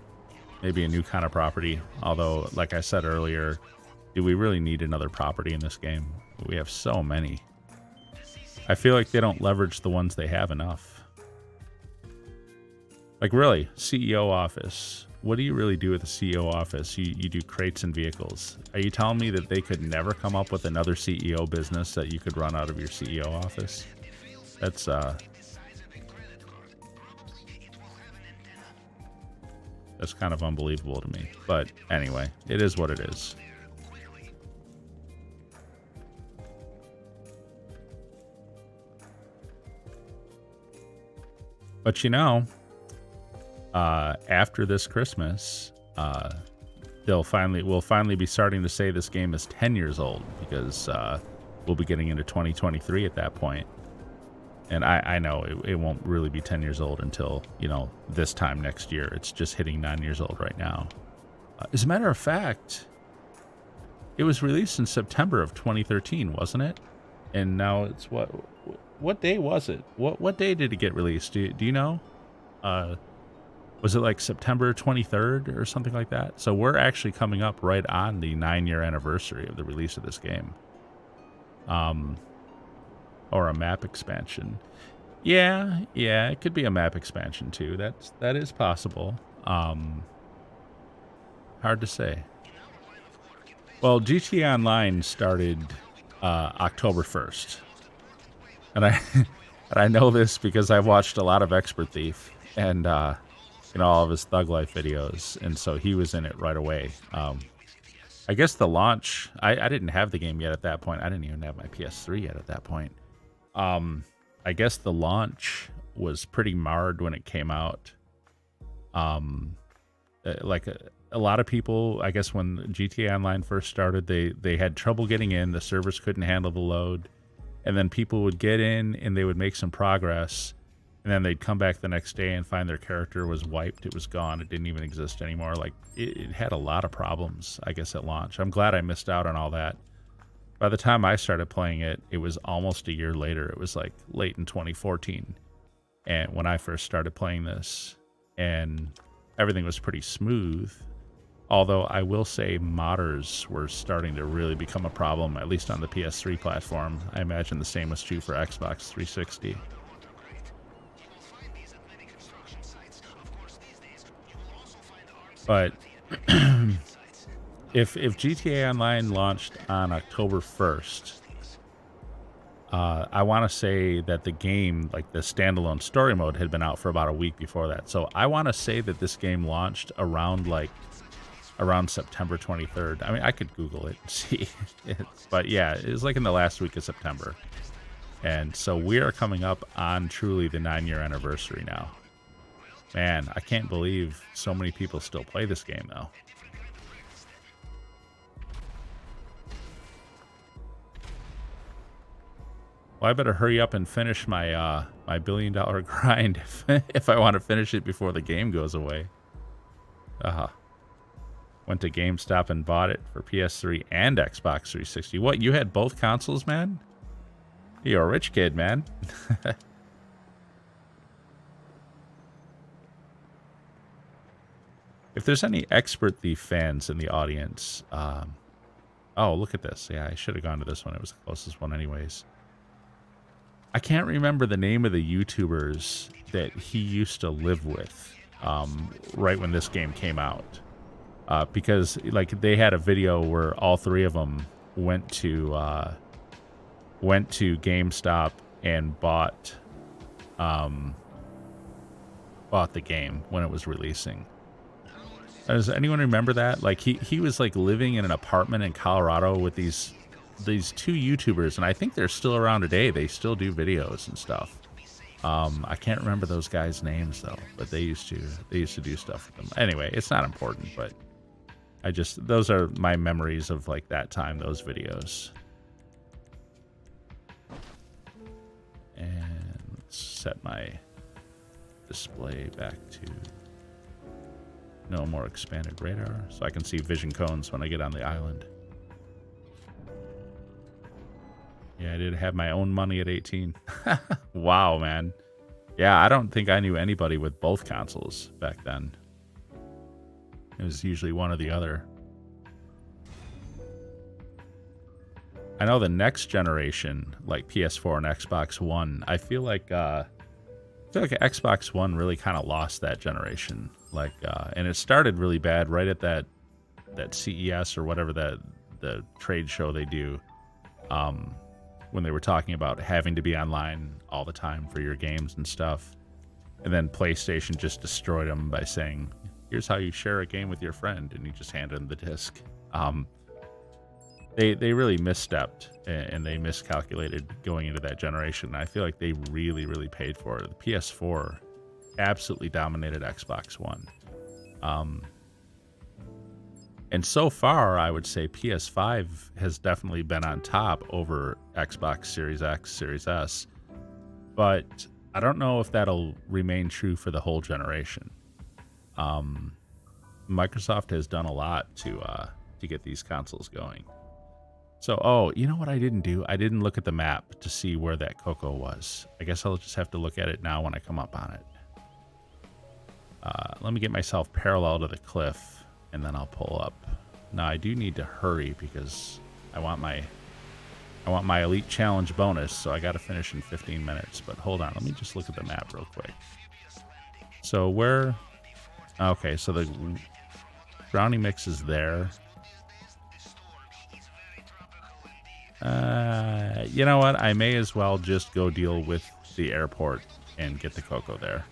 Maybe a new kind of property. Although, like I said earlier, do we really need another property in this game? We have so many. I feel like they don't leverage the ones they have enough. Like, really, CEO office. What do you really do with the CEO office? You do crates and vehicles. Are you telling me that they could never come up with another CEO business that you could run out of your CEO office? That's kind of unbelievable to me. But anyway, it is what it is. But you know, after this Christmas, we'll finally be starting to say this game is 10 years old, because we'll be getting into 2023 at that point. And I know it won't really be 10 years old until, you know, this time next year. It's just hitting 9 years old right now. As a matter of fact, it was released in September of 2013, wasn't it? And now it's what day was it? What day did it get released? Do you know? Was it like September 23rd or something like that? So we're actually coming up right on the 9-year anniversary of the release of this game. Or a map expansion. Yeah, it could be a map expansion too. That is possible. Hard to say. Well, GTA Online started October 1st. And I know this because I've watched a lot of Expert Thief and you know, all of his Thug Life videos, and so he was in it right away. I guess the launch, I didn't have the game yet at that point. I didn't even have my PS3 yet at that point. I guess the launch was pretty marred when it came out. Like a lot of people, I guess when GTA Online first started, they had trouble getting in. The servers couldn't handle the load. And then people would get in and they would make some progress. And then they'd come back the next day and find their character was wiped. It was gone. It didn't even exist anymore. Like, it had a lot of problems, I guess, at launch. I'm glad I missed out on all that. By the time I started playing it, it was almost a year later. It was like late in 2014. And when I first started playing this, and everything was pretty smooth. Although I will say modders were starting to really become a problem, at least on the PS3 platform. I imagine the same was true for Xbox 360. But if GTA Online launched on October 1st, I want to say that the game, like the standalone story mode, had been out for about a week before that. So I want to say that this game launched around September 23rd. I mean, I could Google it and see. But yeah, it was like in the last week of September. And so we are coming up on truly the 9-year anniversary now. Man, I can't believe so many people still play this game, though. Well, I better hurry up and finish my my $1 billion grind if I want to finish it before the game goes away. Went to GameStop and bought it for PS3 and Xbox 360. What, you had both consoles, man? You're a rich kid, man. If there's any Expert Thief fans in the audience, oh, look at this. Yeah, I should have gone to this one. It was the closest one anyways. I can't remember the name of the YouTubers that he used to live with right when this game came out. Because like they had a video where all three of them went to GameStop and bought the game when it was releasing. Does anyone remember that? Like he was like living in an apartment in Colorado with these these two YouTubers, and I think they're still around today. They still do videos and stuff. I can't remember those guys' names though, but they used to do stuff with them. Anyway, it's not important, but those are my memories of like that time, those videos. And let's set my display back to no more expanded radar, so I can see vision cones when I get on the island. Yeah, I did have my own money at 18. Wow, man. Yeah, I don't think I knew anybody with both consoles back then. It was usually one or the other. I know the next generation, like PS4 and Xbox One, I feel like Xbox One really kind of lost that generation. Like, and it started really bad right at that CES or whatever the trade show they do. When they were talking about having to be online all the time for your games and stuff. And then PlayStation just destroyed them by saying, here's how you share a game with your friend, and you just hand them the disc. They really misstepped, and they miscalculated going into that generation. I feel like they really, really paid for it. The PS4 absolutely dominated Xbox One. And so far, I would say PS5 has definitely been on top over Xbox Series X, Series S. But I don't know if that'll remain true for the whole generation. Microsoft has done a lot to get these consoles going. So, you know what I didn't do? I didn't look at the map to see where that Coco was. I guess I'll just have to look at it now when I come up on it. Let me get myself parallel to the cliff. And then I'll pull up. Now I do need to hurry because I want my Elite Challenge bonus, so I got to finish in 15 minutes. But hold on, let me just look at the map real quick. So where? Okay, so the brownie mix is there. You know what? I may as well just go deal with the airport and get the Coco there,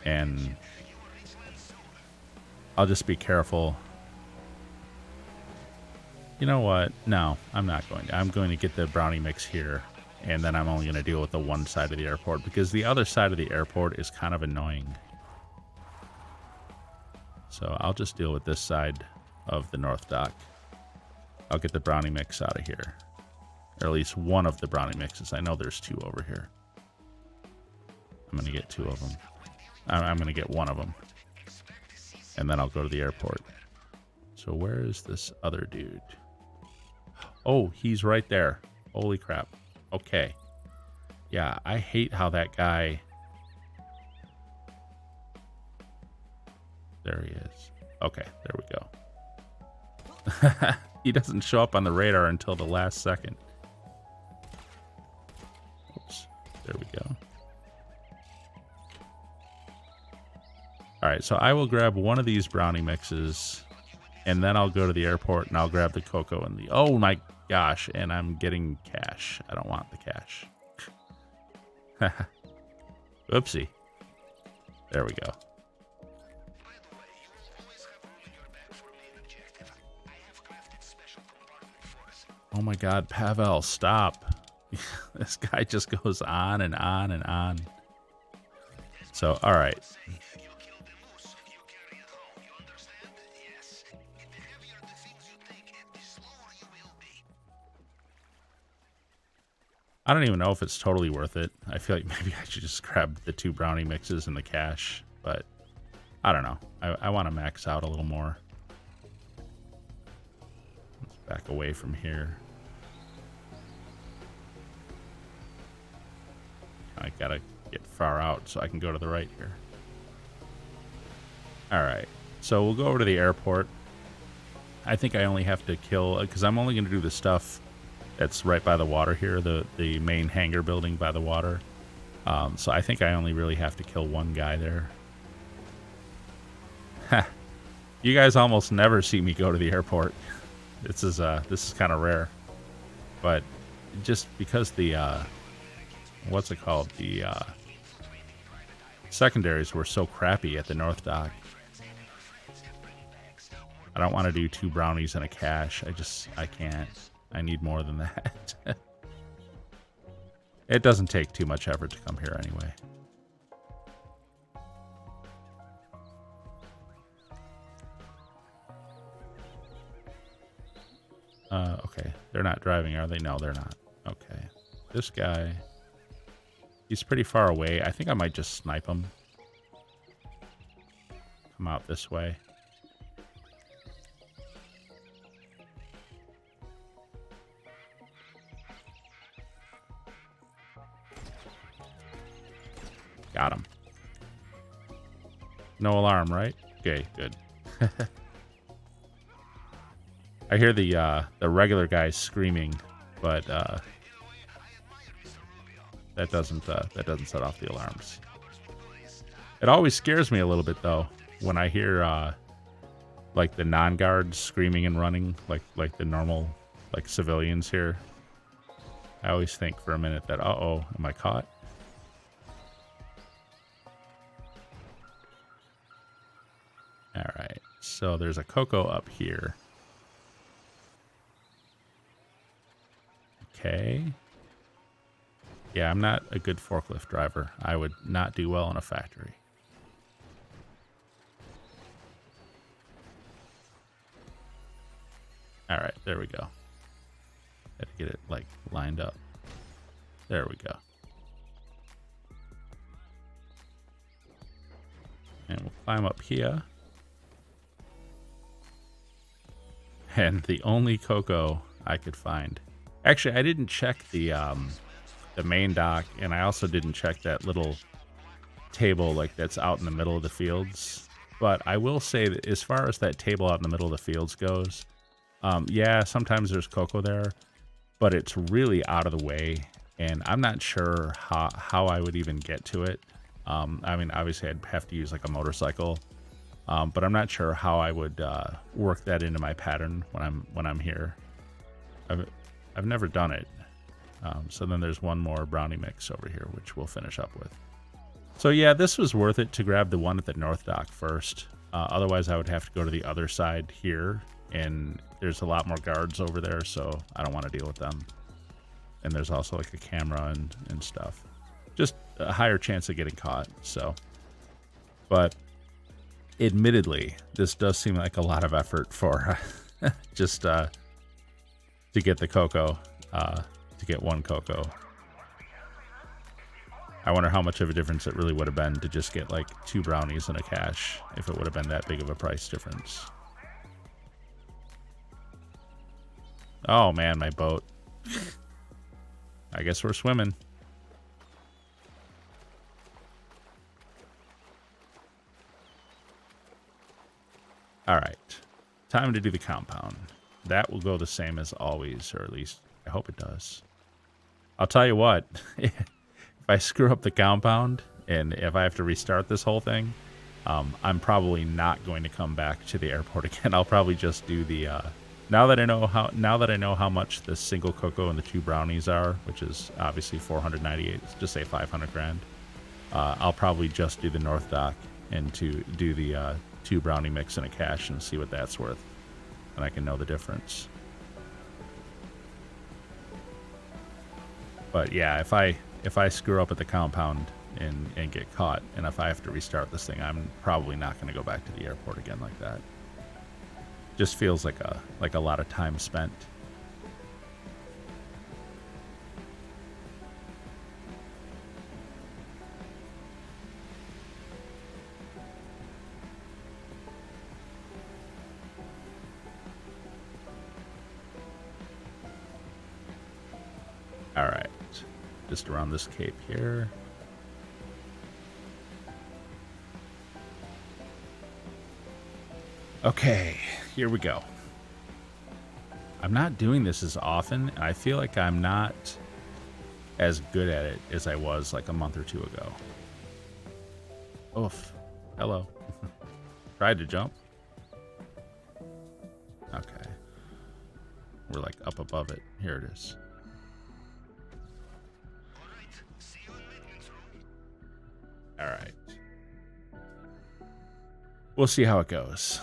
and I'll just be careful. You know what? No, I'm not going to. I'm going to get the brownie mix here, and then I'm only going to deal with the one side of the airport, because the other side of the airport is kind of annoying. So I'll just deal with this side of the North Dock. I'll get the brownie mix out of here. Or at least one of the brownie mixes. I know there's two over here. I'm going to get two of them. I'm going to get one of them. And then I'll go to the airport. So where is this other dude? Oh, he's right there. Holy crap. Okay. Yeah, I hate how that guy... There he is. Okay, there we go. He doesn't show up on the radar until the last second. Oops. There we go. Alright, so I will grab one of these brownie mixes, and then I'll go to the airport, and I'll grab the Coco and the... Oh my gosh, and I'm getting cash. I don't want the cash. Oopsie. There we go. Oh my god, Pavel, stop. This guy just goes on and on and on. So, alright. I don't even know if it's totally worth it. I feel like maybe I should just grab the two brownie mixes and the cash, but I don't know. I want to max out a little more. Let's back away from here. I gotta get far out so I can go to the right here. Alright, so we'll go over to the airport. I think I only have to kill, because I'm only going to do the stuff that's right by the water here, the main hangar building by the water. So I think I only really have to kill one guy there. You guys almost never see me go to the airport. This is kind of rare. But just because the what's it called? The secondaries were so crappy at the North Dock. I don't want to do two brownies and a cash. I can't. I need more than that. It doesn't take too much effort to come here anyway. Okay. They're not driving, are they? No, they're not. Okay. This guy, he's pretty far away. I think I might just snipe him. Come out this way. Got him. No alarm, right? Okay, good. I hear the regular guys screaming, but that doesn't set off the alarms. It always scares me a little bit though when I hear like the non-guards screaming and running like the normal like civilians here. I always think for a minute that uh-oh, am I caught? All right, so there's a Coco up here. Okay. Yeah, I'm not a good forklift driver. I would not do well in a factory. All right, there we go. Had to get it like lined up. There we go. And we'll climb up here. And the only Coco I could find. Actually, I didn't check the main dock, and I also didn't check that little table like that's out in the middle of the fields. But I will say that as far as that table out in the middle of the fields goes, yeah, sometimes there's Coco there, but it's really out of the way, and I'm not sure how I would even get to it. I mean, obviously I'd have to use like a motorcycle. But I'm not sure how I would work that into my pattern when I'm here. I've never done it. So then there's one more brownie mix over here, which we'll finish up with. So yeah, this was worth it to grab the one at the North Dock first. Otherwise, I would have to go to the other side here, and there's a lot more guards over there, so I don't want to deal with them. And there's also like a camera and stuff. Just a higher chance of getting caught. So, but admittedly, this does seem like a lot of effort for just to get the Coco, to get one Coco. I wonder how much of a difference it really would have been to just get like 2 brownies and a cash, if it would have been that big of a price difference. Oh man, my boat. I guess we're swimming. All right, time to do the compound. That will go the same as always, or at least I hope it does. I'll tell you what, if I screw up the compound and if I have to restart this whole thing, I'm probably not going to come back to the airport again. I'll probably just do the now that I know how much the single Coco and the 2 brownies are, which is obviously 498. Let's just say 500 grand. I'll probably just do the North Dock and to do the 2 brownie mix and a cash and see what that's worth, and I can know the difference. But yeah, if I screw up at the compound and get caught, and if I have to restart this thing, I'm probably not going to go back to the airport again like that. Just feels like a lot of time spent. All right, just around this cape here. Okay, here we go. I'm not doing this as often, and I feel like I'm not as good at it as I was like a month or 2 ago. Oof. Hello. Tried to jump. Okay. We're like up above it. Here it is. All right. We'll see how it goes.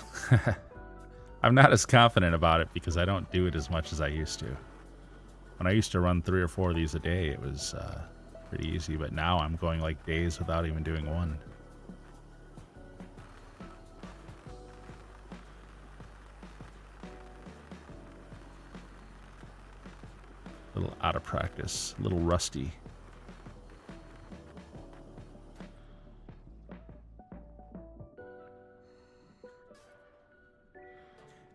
I'm not as confident about it because I don't do it as much as I used to. When I used to run 3 or 4 of these a day, it was pretty easy, but now I'm going like days without even doing one. A little out of practice, a little rusty.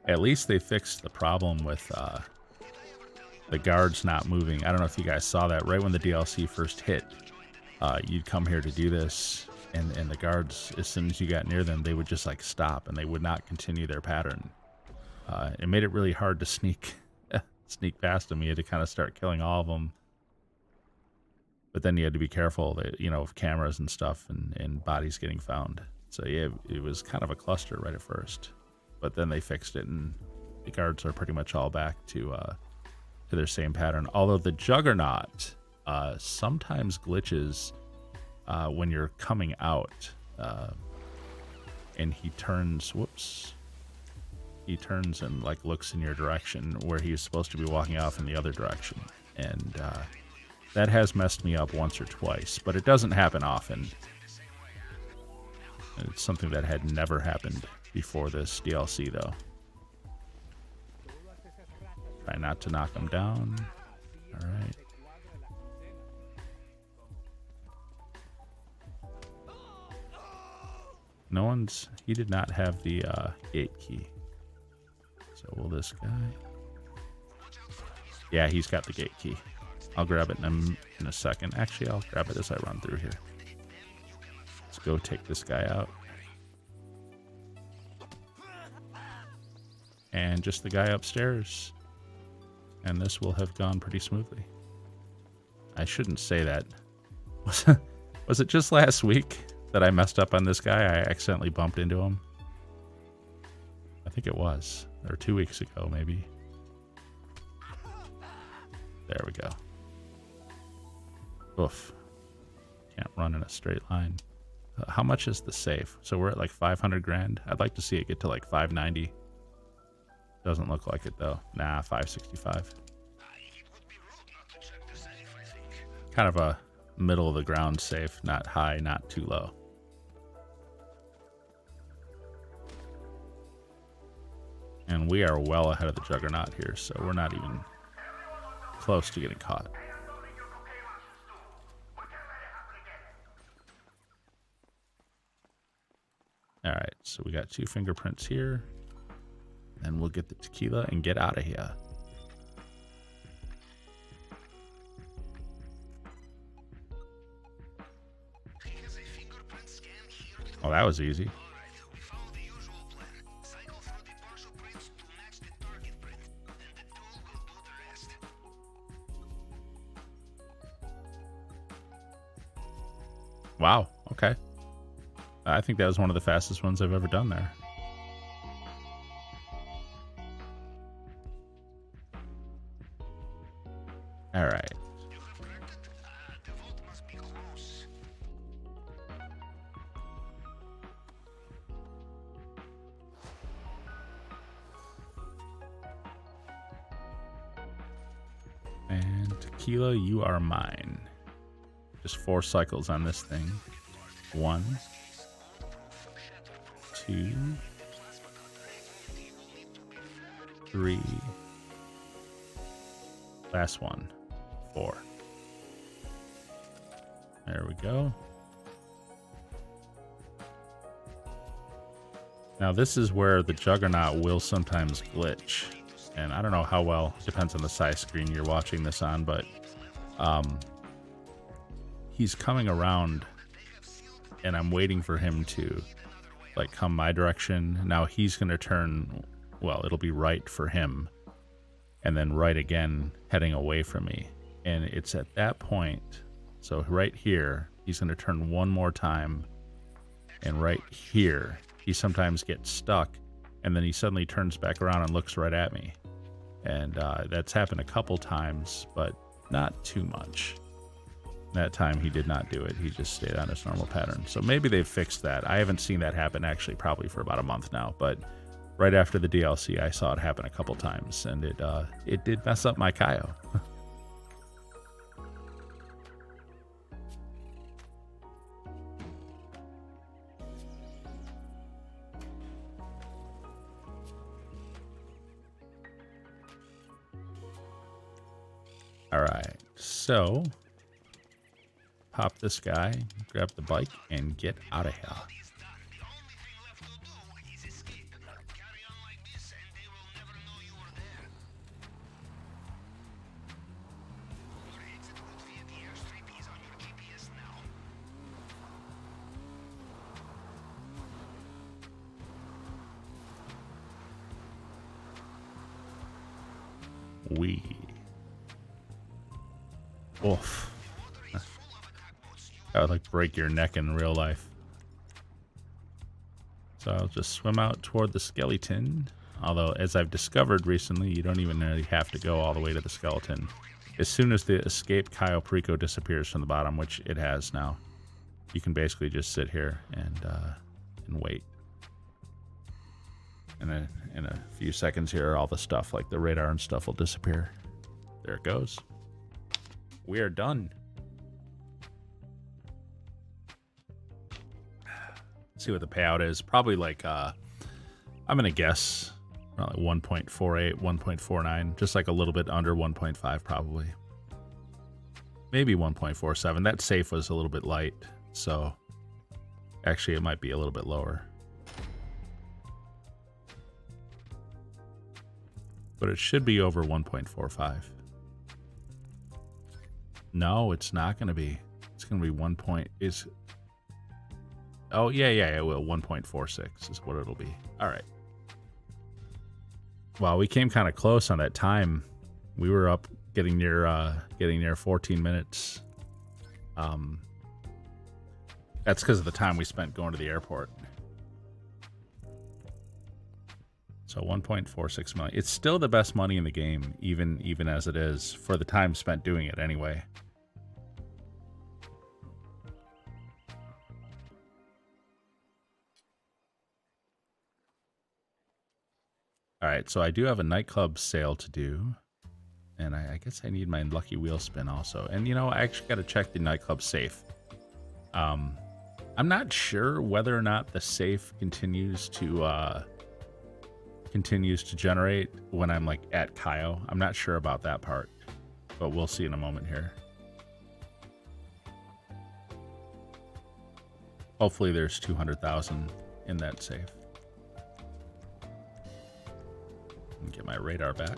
At least they fixed the problem with the guards not moving. I don't know if you guys saw that. Right when the DLC first hit, you'd come here to do this, and the guards, as soon as you got near them, they would just like stop, and they would not continue their pattern. It made it really hard to sneak past them. You had to kind of start killing all of them. But then you had to be careful that, you know, of cameras and stuff and bodies getting found. So yeah, it was kind of a cluster right at first. But then they fixed it, and the guards are pretty much all back to their same pattern. Although the Juggernaut sometimes glitches when you're coming out, and he turns. Whoops. He turns and like looks in your direction where he's supposed to be walking off in the other direction, and that has messed me up once or twice. But it doesn't happen often. It's something that had never happened before this DLC, though. Try not to knock him down. All right. No one's... He did not have the gate key. So will this guy... Yeah, he's got the gate key. I'll grab it in a second. Actually, I'll grab it as I run through here. Let's go take this guy out. And just the guy upstairs. And this will have gone pretty smoothly. I shouldn't say that. Was it just last week that I messed up on this guy? I accidentally bumped into him. I think it was. Or 2 weeks ago, maybe. There we go. Oof. Can't run in a straight line. How much is the safe? So we're at like 500 grand. I'd like to see it get to like 590. Doesn't look like it though. Nah, 565. Kind of a middle of the ground safe. Not high, not too low. And we are well ahead of the Juggernaut here, so we're not even close to getting caught. Alright, so we got 2 fingerprints here. And we'll get the tequila and get out of here. Oh, that was easy. Wow, okay. I think that was one of the fastest ones I've ever done there. All right. And tequila, you are mine. Just 4 cycles on this thing. 1, 2, 3. Last one. 4. There we go. Now this is where the Juggernaut will sometimes glitch. And I don't know how well, depends on the size screen you're watching this on, but he's coming around and I'm waiting for him to like come my direction. Now he's going to turn, well, it'll be right for him and then right again heading away from me. And it's at that point, so right here, he's going to turn one more time. And right here, he sometimes gets stuck. And then he suddenly turns back around and looks right at me. And that's happened a couple times, but not too much. That time he did not do it. He just stayed on his normal pattern. So maybe they've fixed that. I haven't seen that happen actually probably for about a month now. But right after the DLC, I saw it happen a couple times. And it did mess up my Cayo. All right, so pop this guy, grab the bike, and get out of here. It's done. The only thing left to do is escape. Carry on like this, and they will never know you were there. Your exit route via the airstrip is on your GPS now. Oof. That would like break your neck in real life. So I'll just swim out toward the skeleton. Although, as I've discovered recently, you don't even really have to go all the way to the skeleton. As soon as the escaped Cayo Perico disappears from the bottom, which it has now, you can basically just sit here and wait. And in a few seconds here, all the stuff like the radar and stuff will disappear. There it goes. We are done. Let's see what the payout is. Probably like, I'm going to guess around like 1.48, 1.49. Just like a little bit under 1.5 probably. Maybe 1.47. That safe was a little bit light. So actually it might be a little bit lower. But it should be over 1.45. No, it's not going to be. It's going to be 1 point. Oh, yeah, well, 1.46 is what it'll be. All right. Well, we came kind of close on that time. We were up getting near 14 minutes. That's because of the time we spent going to the airport. So 1.46 million. It's still the best money in the game, even as it is, for the time spent doing it anyway. All right, so I do have a nightclub sale to do, and I guess I need my lucky wheel spin also. And you know, I actually got to check the nightclub safe. I'm not sure whether or not the safe continues to generate when I'm like at Cayo. I'm not sure about that part, but we'll see in a moment here. Hopefully there's 200,000 in that safe. Get my radar back.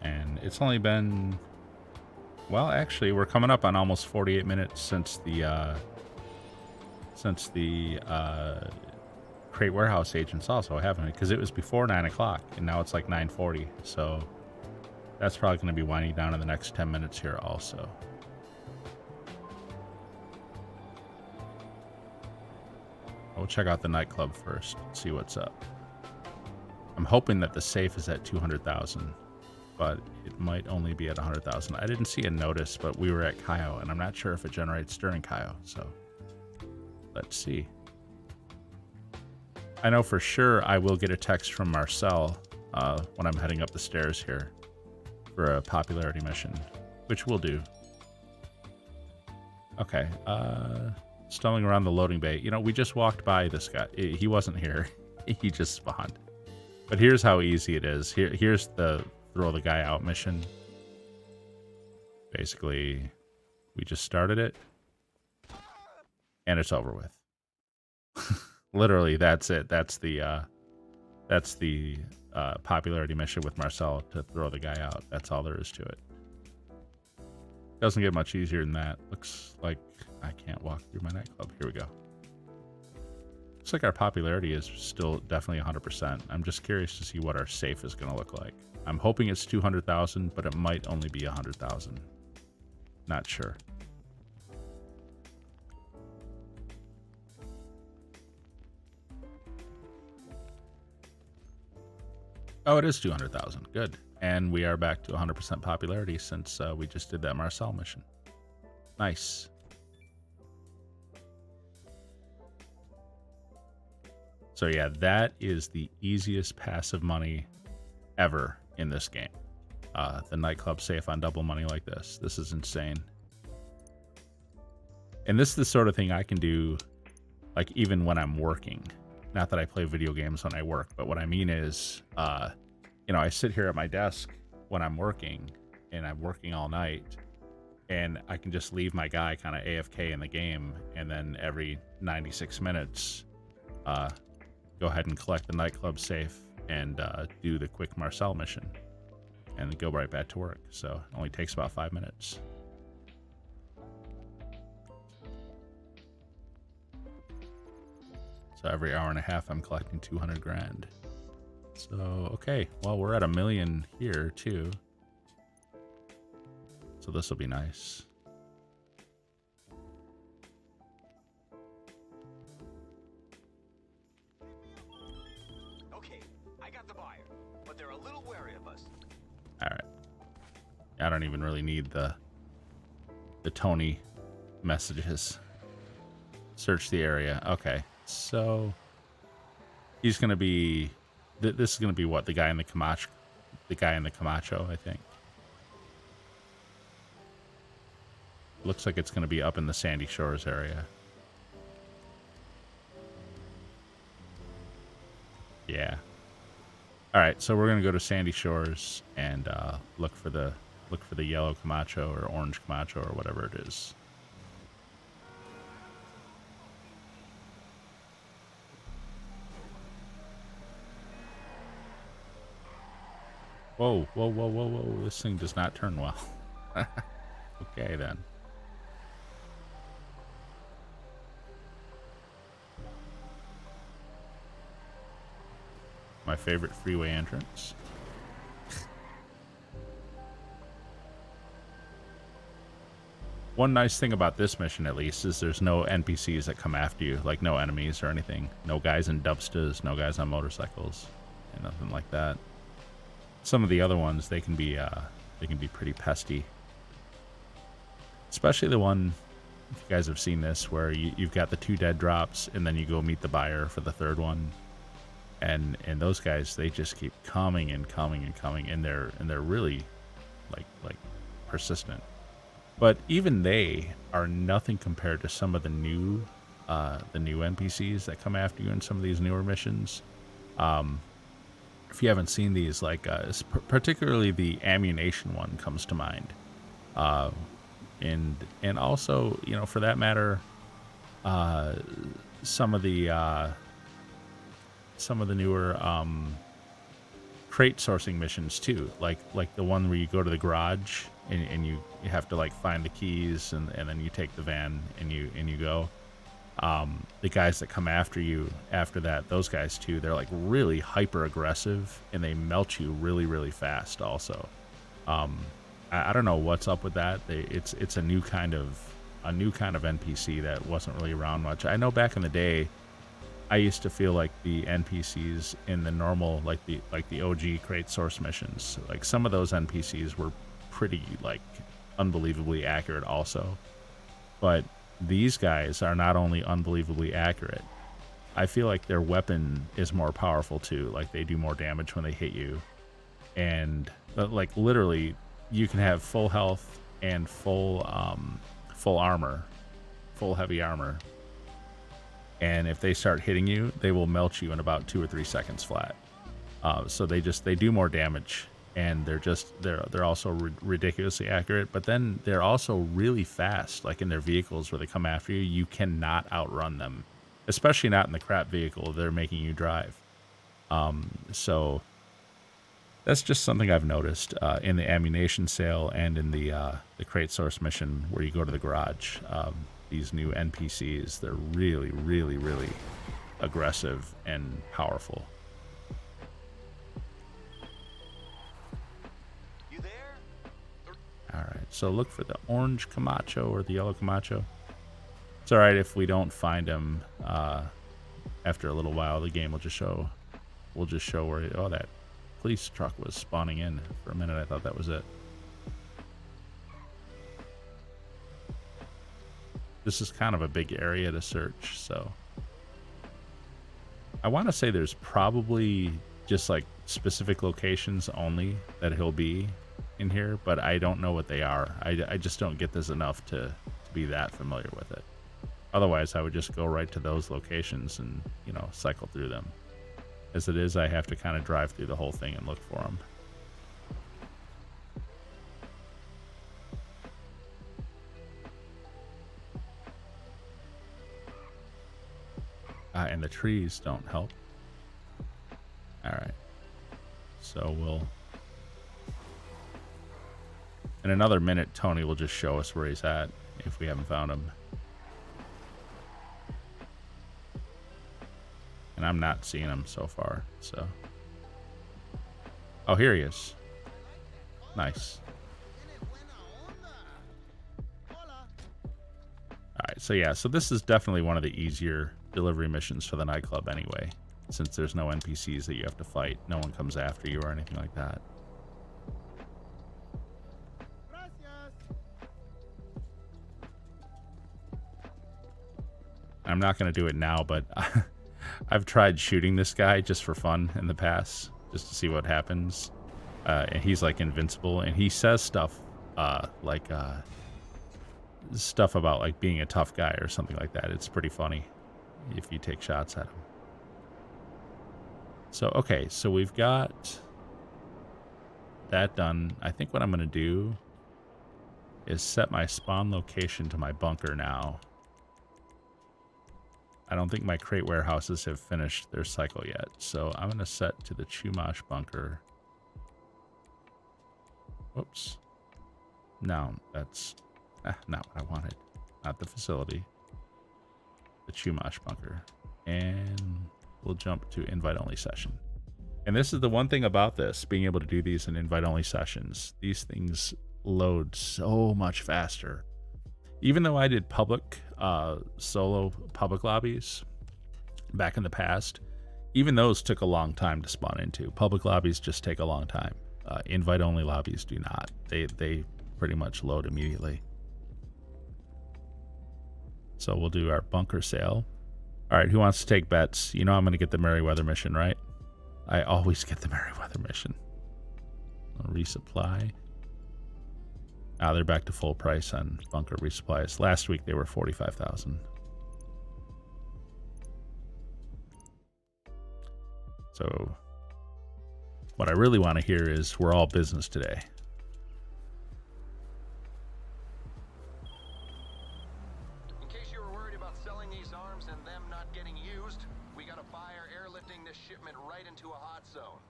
And it's only been, well, actually, we're coming up on almost 48 minutes since the crate warehouse agents also haven't, because it was before 9 o'clock and now it's like 9:40, so that's probably going to be winding down in the next 10 minutes here also. We'll check out the nightclub first, see what's up. I'm hoping that the safe is at 200,000, but it might only be at 100,000. I didn't see a notice, but we were at Cayo and I'm not sure if it generates during Cayo, so let's see. I know for sure I will get a text from Marcel when I'm heading up the stairs here for a popularity mission, which we'll do. Okay, stumbling around the loading bay. You know, we just walked by this guy. He wasn't here. He just spawned. But here's how easy it is. Here's the throw the guy out mission. Basically, we just started it, and it's over with. Literally, that's it. That's the popularity mission with Marcel, to throw the guy out. That's all there is to it. Doesn't get much easier than that. Looks like I can't walk through my nightclub. Here we go. Looks like our popularity is still definitely 100%. I'm just curious to see what our safe is going to look like. I'm hoping it's 200,000, but it might only be 100,000. Not sure. Oh, it is 200,000. Good. And we are back to 100% popularity since we just did that Marcel mission. Nice. So yeah, that is the easiest passive money ever in this game. The nightclub safe on double money like this. This is insane. And this is the sort of thing I can do, like, even when I'm working. Not that I play video games when I work, but what I mean is, you know, I sit here at my desk when I'm working, and I'm working all night, and I can just leave my guy kind of AFK in the game, and then every 96 minutes, go ahead and collect the nightclub safe and do the quick Marcel mission, and go right back to work. So it only takes about 5 minutes. So every hour and a half, I'm collecting 200 grand. So, okay. Well, we're at 1 million here, too. So this will be nice. Okay, I got the buyer, but they're a little wary of us. All right. I don't even really need the Tony messages. Search the area. Okay. So he's going to be, this is going to be what, the guy in the Camacho, I think. Looks like it's going to be up in the Sandy Shores area. Yeah. All right, so we're going to go to Sandy Shores and look for the yellow Camacho or orange Camacho or whatever it is. Whoa, whoa, whoa, whoa, whoa. This thing does not turn well. Okay, then. My favorite freeway entrance. One nice thing about this mission, at least, is there's no NPCs that come after you, like no enemies or anything. No guys in dubstas, no guys on motorcycles, and nothing like that. Some of the other ones, they can be pretty pesty. Especially the one, if you guys have seen this, where you've got the 2 dead drops, and then you go meet the buyer for the 3rd one, and those guys, they just keep coming and coming and coming, and they're really like persistent. But even they are nothing compared to some of the new NPCs that come after you in some of these newer missions. If you haven't seen these, like particularly the ammunition one comes to mind, and also, you know, for that matter, some of the newer crate sourcing missions too, like the one where you go to the garage and you have to like find the keys and then you take the van and you go. The guys that come after you after that, those guys too, they're like really hyper aggressive and they melt you really, really fast also. I don't know what's up with that. It's a new kind of NPC that wasn't really around much. I know back in the day, I used to feel like the NPCs in the normal, like the OG crate source missions, like some of those NPCs were pretty like unbelievably accurate also. But these guys are not only unbelievably accurate, I feel like their weapon is more powerful too. Like they do more damage when they hit you, and like literally, you can have full health and full armor, full heavy armor. And if they start hitting you, they will melt you in about 2 or 3 seconds flat. So they do more damage, and they're also ridiculously accurate. But then they're also really fast, like in their vehicles where they come after you. You cannot outrun them, especially not in the crap vehicle they're making you drive. So that's just something I've noticed in the ammunition sale and in the crate source mission where you go to the garage. These new NPCs, they're really, really, really aggressive and powerful. You there? All right, so look for the orange Camacho or the yellow Camacho. It's all right if we don't find him after a little while. The game will just show where. Oh, that police truck was spawning in for a minute. I thought that was it. This is kind of a big area to search, so I want to say there's probably just like specific locations only that he'll be in here, but I don't know what they are. I just don't get this enough to be that familiar with it. Otherwise, I would just go right to those locations and, you know, cycle through them. As it is, I have to kind of drive through the whole thing and look for them. And the trees don't help. All right. So we'll... In another minute, Tony will just show us where he's at if we haven't found him. And I'm not seeing him so far, so... Oh, here he is. Nice. Alright, so yeah, so this is definitely one of the easier delivery missions for the nightclub anyway, since there's no NPCs that you have to fight. No one comes after you or anything like that. I'm not going to do it now, but I've tried shooting this guy just for fun in the past, just to see what happens. And he's like invincible, and he says stuff stuff about like being a tough guy or something like that. It's pretty funny if you take shots at him. So, okay, so we've got that done. I think what I'm going to do is set my spawn location to my bunker now. I don't think my crate warehouses have finished their cycle yet, so I'm going to set to the Chumash bunker. Whoops. No, that's not what I wanted. Not the facility. The Chumash bunker. And we'll jump to invite-only session. And this is the one thing about this, being able to do these in invite-only sessions. These things load so much faster. Even though I did public, solo public lobbies back in the past, even those took a long time to spawn into. Public lobbies just take a long time. Invite-only lobbies do not. They pretty much load immediately. So we'll do our bunker sale. All right, who wants to take bets? You know I'm going to get the Merryweather mission, right? I always get the Merryweather mission. I'll resupply. Ah, they're back to full price on bunker resupplies. Last week they were 45,000. So what I really want to hear is we're all business today. In case you were worried about selling these arms and them not getting used, we got a buyer airlifting this shipment right into a hot zone.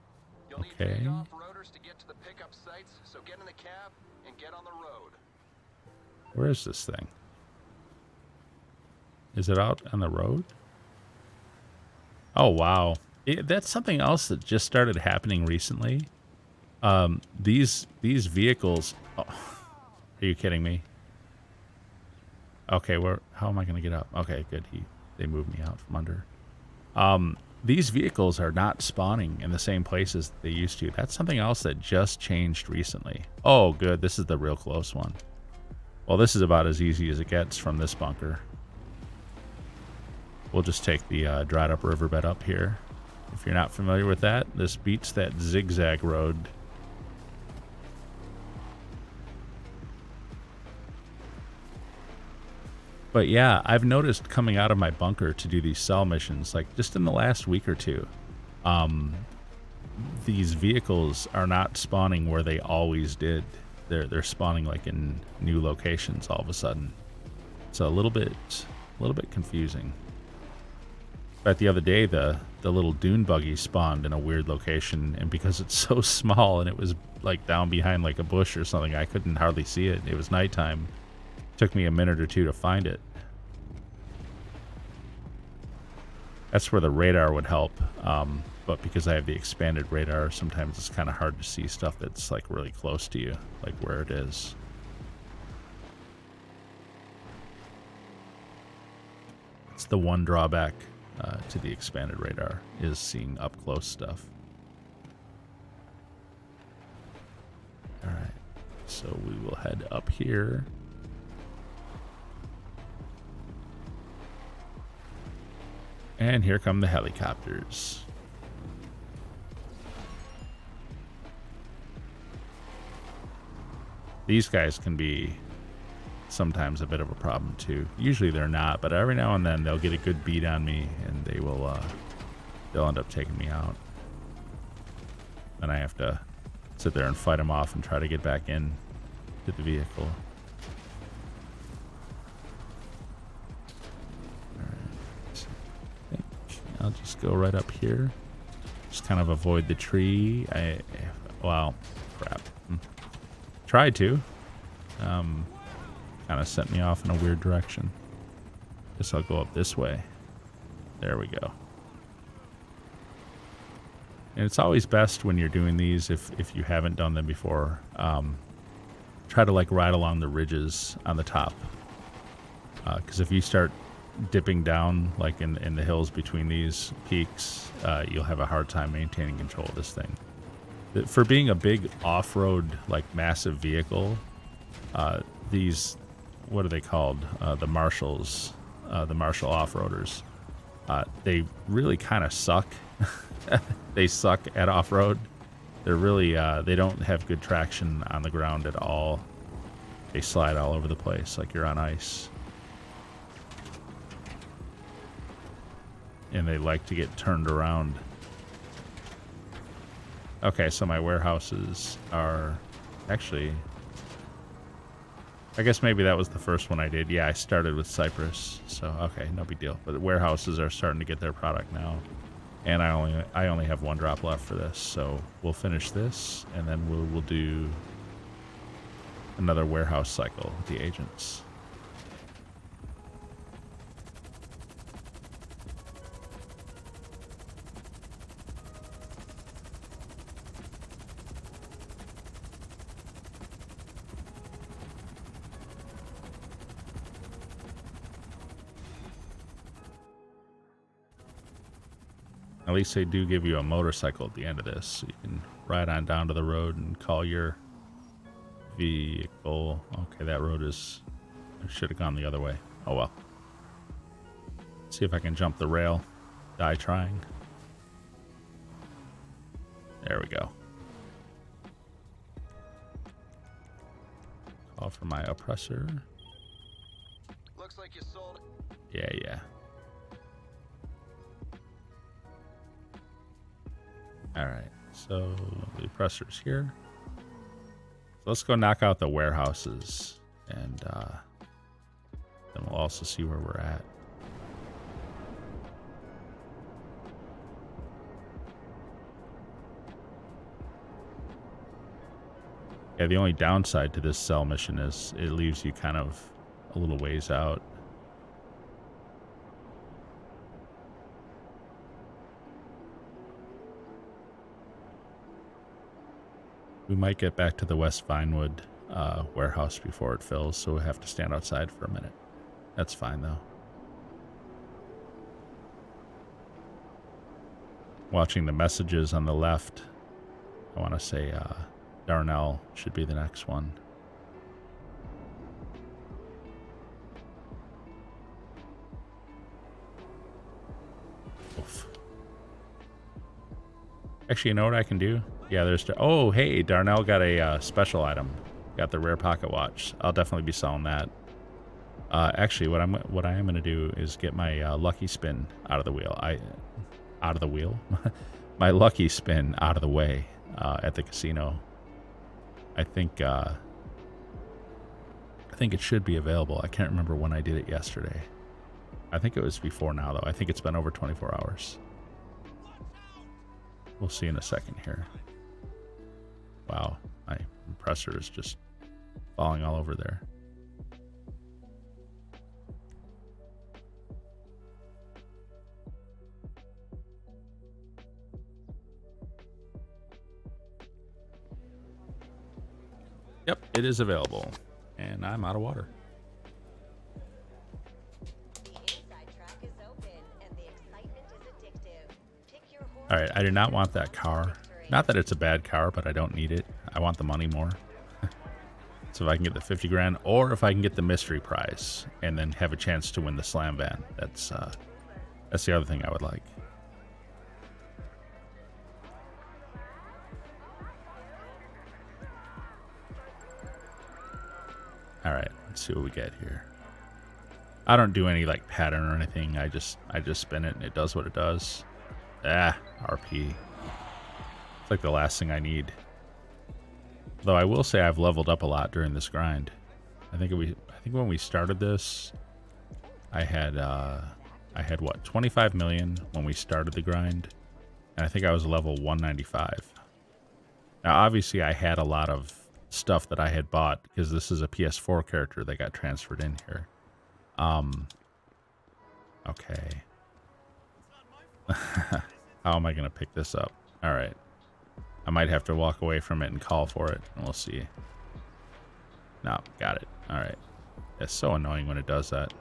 You'll need takeoff rotors to get to the pickup sites, so get in the cab and get on the road. Where is this thing? Is it out on the road? Oh, wow. That's something else that just started happening recently. These vehicles... Oh, are you kidding me? Okay, how am I going to get up? Okay, good. They moved me out from under. These vehicles are not spawning in the same places they used to. That's something else that just changed recently. Oh, good. This is the real close one. Well, this is about as easy as it gets from this bunker. We'll just take the dried up riverbed up here. If you're not familiar with that, this beats that zigzag road. But yeah, I've noticed coming out of my bunker to do these cell missions, like just in the last week or two, these vehicles are not spawning where they always did. They're spawning like in new locations all of a sudden. It's a little bit confusing. But the other day, the little dune buggy spawned in a weird location, and because it's so small and it was like down behind like a bush or something, I couldn't hardly see it. It was nighttime. It took me a minute or two to find it. That's where the radar would help, but because I have the expanded radar, sometimes it's kind of hard to see stuff that's like really close to you, like where it is. It's the one drawback to the expanded radar, is seeing up close stuff. All right, so we will head up here. And here come the helicopters. These guys can be sometimes a bit of a problem too. Usually they're not, but every now and then they'll get a good beat on me and they will they'll end up taking me out. And I have to sit there and fight them off and try to get back in to the vehicle. Alright. I think I'll just go right up here. Just kind of avoid the tree. Wow, crap. Tried to. Kind of sent me off in a weird direction. Guess I'll go up this way. There we go. And it's always best when you're doing these, if you haven't done them before, try to like ride along the ridges on the top. Because if you start dipping down like in the hills between these peaks, you'll have a hard time maintaining control of this thing. For being a big off-road, like massive vehicle, these, what are they called? The Marshalls, the Marshall off-roaders. They really kind of suck. They suck at off-road. They're really, they don't have good traction on the ground at all. They slide all over the place like you're on ice. And they like to get turned around. Okay, so my warehouses are actually, I guess maybe that was the first one I did. Yeah, I started with Cyprus, so okay, no big deal. But the warehouses are starting to get their product now, and I only have one drop left for this, so we'll finish this, and then we'll do another warehouse cycle with the agents. At least they do give you a motorcycle at the end of this, so you can ride on down to the road and call your vehicle. Okay, that road is, I should have gone the other way. Oh well. See if I can jump the rail. Die trying. There we go. Call for my oppressor. Looks like you sold. Yeah. Alright, so the oppressor's here. So let's go knock out the warehouses, and then we'll also see where we're at. Yeah, the only downside to this cell mission is it leaves you kind of a little ways out. We might get back to the West Vinewood warehouse before it fills, so we'll have to stand outside for a minute. That's fine, though. Watching the messages on the left, I want to say Darnell should be the next one. Oof. Actually, you know what I can do? Yeah, there's... Oh, hey, Darnell got a special item. Got the rare pocket watch. I'll definitely be selling that. Actually, what I am going to do is get my lucky spin out of the wheel. Out of the wheel? My lucky spin out of the way at the casino. I think it should be available. I can't remember when I did it yesterday. I think it was before now, though. I think it's been over 24 hours. We'll see in a second here. Wow, my compressor is just falling all over there. Yep, it is available. And I'm out of water. Alright, I do not want that car. Not that it's a bad car, but I don't need it. I want the money more. So if I can get the 50 grand, or if I can get the mystery prize, and then have a chance to win the slam van, That's the other thing I would like. All right, let's see what we get here. I don't do any like pattern or anything. I just spin it and it does what it does. Ah, RP. It's like the last thing I need. Though I will say I've leveled up a lot during this grind. I think when we started this, I had what, 25 million when we started the grind, and I think I was level 195. Now obviously I had a lot of stuff that I had bought because this is a PS4 character that got transferred in here. Okay. How am I gonna pick this up? All right. I might have to walk away from it and call for it, and we'll see. No, got it. All right. It's so annoying when it does that.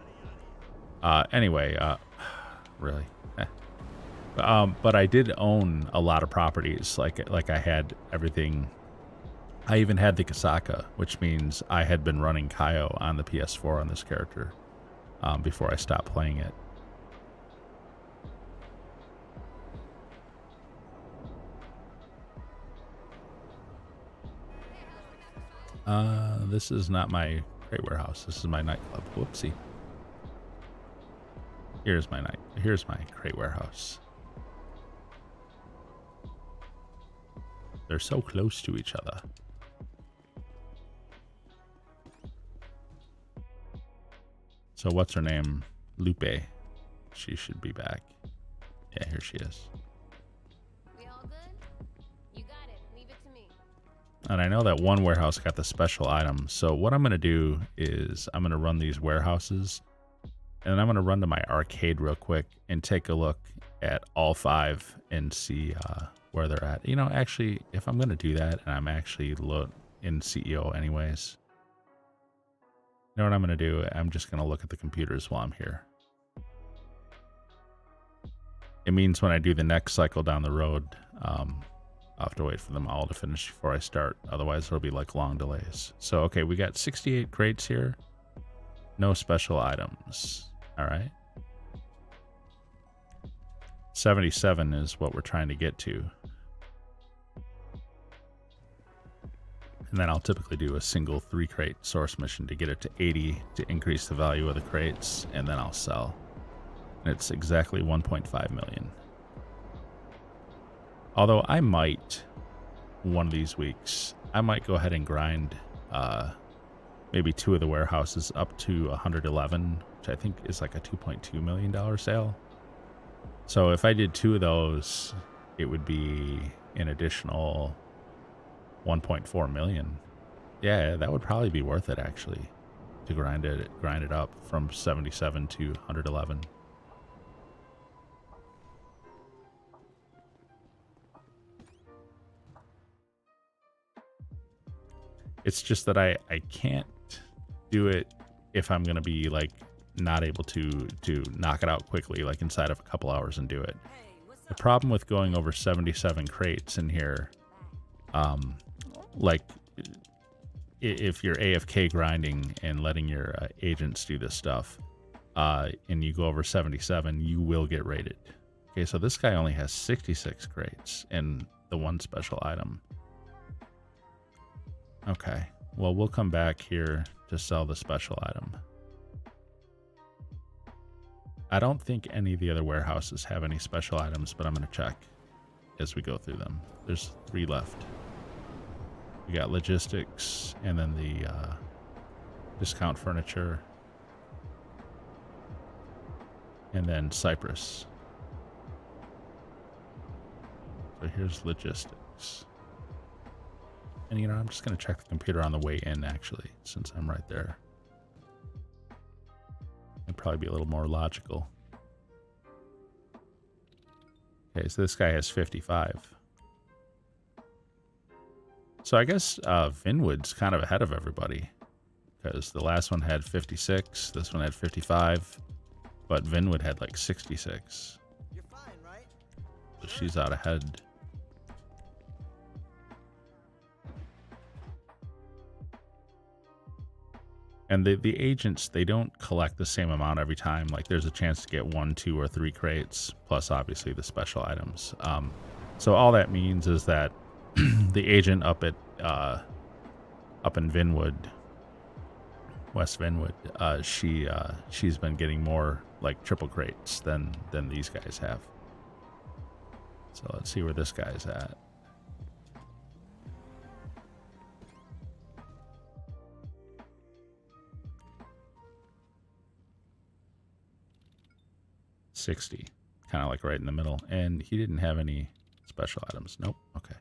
Anyway, really. But I did own a lot of properties. Like I had everything. I even had the Kasaka, which means I had been running Cayo on the PS4 on this character before I stopped playing it. This is not my crate warehouse. This is my nightclub. Whoopsie. Here's my crate warehouse. They're so close to each other. So what's her name? Lupe. She should be back. Yeah, here she is. We all good? You got it. Leave it to me. And I know that one warehouse got the special item. So what I'm going to do is I'm going to run these warehouses. And I'm going to run to my arcade real quick and take a look at all 5 and see where they're at. You know, actually, if I'm going to do that and I'm actually in CEO anyways, you know what I'm going to do? I'm just going to look at the computers while I'm here. It means when I do the next cycle down the road, I'll have to wait for them all to finish before I start. Otherwise, it'll be like long delays. So, okay, we got 68 crates here. No special items. All right. 77 is what we're trying to get to. And then I'll typically do a single 3 crate source mission to get it to 80 to increase the value of the crates, and then I'll sell. And it's exactly 1.5 million. Although I might, one of these weeks, I might go ahead and grind maybe 2 of the warehouses up to 111, which I think is like a $2.2 million sale. So if I did 2 of those, it would be an additional 1.4 million. Yeah, that would probably be worth it actually, to grind it up from 77 to 111. It's just that I can't do it if I'm gonna be like not able to knock it out quickly, like inside of a couple hours and do it. The problem with going over 77 crates in here, like if you're AFK grinding and letting your agents do this stuff, and you go over 77, you will get raided. Okay, so this guy only has 66 crates and the 1 special item. Okay, well, we'll come back here to sell the special item. I don't think any of the other warehouses have any special items, but I'm going to check as we go through them. There's 3 left. We got logistics, and then the discount furniture, and then Cyprus. So here's logistics. And you know, I'm just going to check the computer on the way in actually, since I'm right there. It'd probably be a little more logical. Okay, so this guy has 55. So I guess Vinwood's kind of ahead of everybody, because the last one had 56, this one had 55, but Vinwood had like 66. You're fine, right? So she's out ahead. And the agents, they don't collect the same amount every time. Like there's a chance to get 1, 2, or 3 crates, plus obviously the special items. So all that means is that the agent up in Vinwood, West Vinwood, she's been getting more like triple crates than these guys have. So let's see where this guy's at. $60, kind of like right in the middle, and he didn't have any special items. Nope. Okay.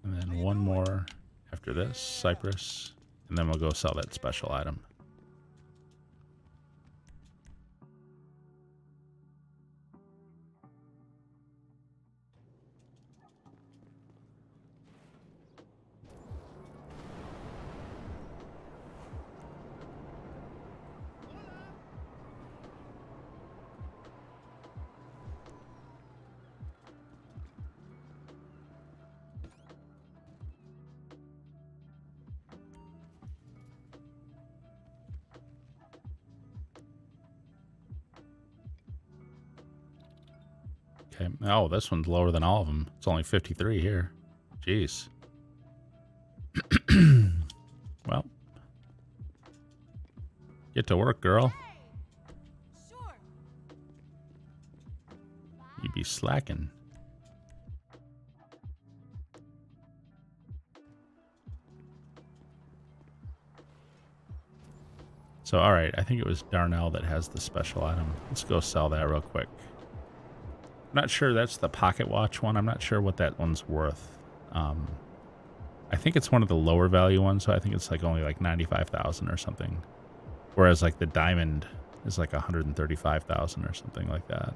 And then one more after this, Cypress, and then we'll go sell that special item. Okay. Oh, this one's lower than all of them. It's only 53 here. Jeez. Well, get to work, girl. Sure. You be slacking. So, all right. I think it was Darnell that has the special item. Let's go sell that real quick. I'm not sure that's the pocket watch one. I'm not sure what that one's worth. I think it's one of the lower value ones, so I think it's like only like 95,000 or something. Whereas like the diamond is like 135,000 or something like that.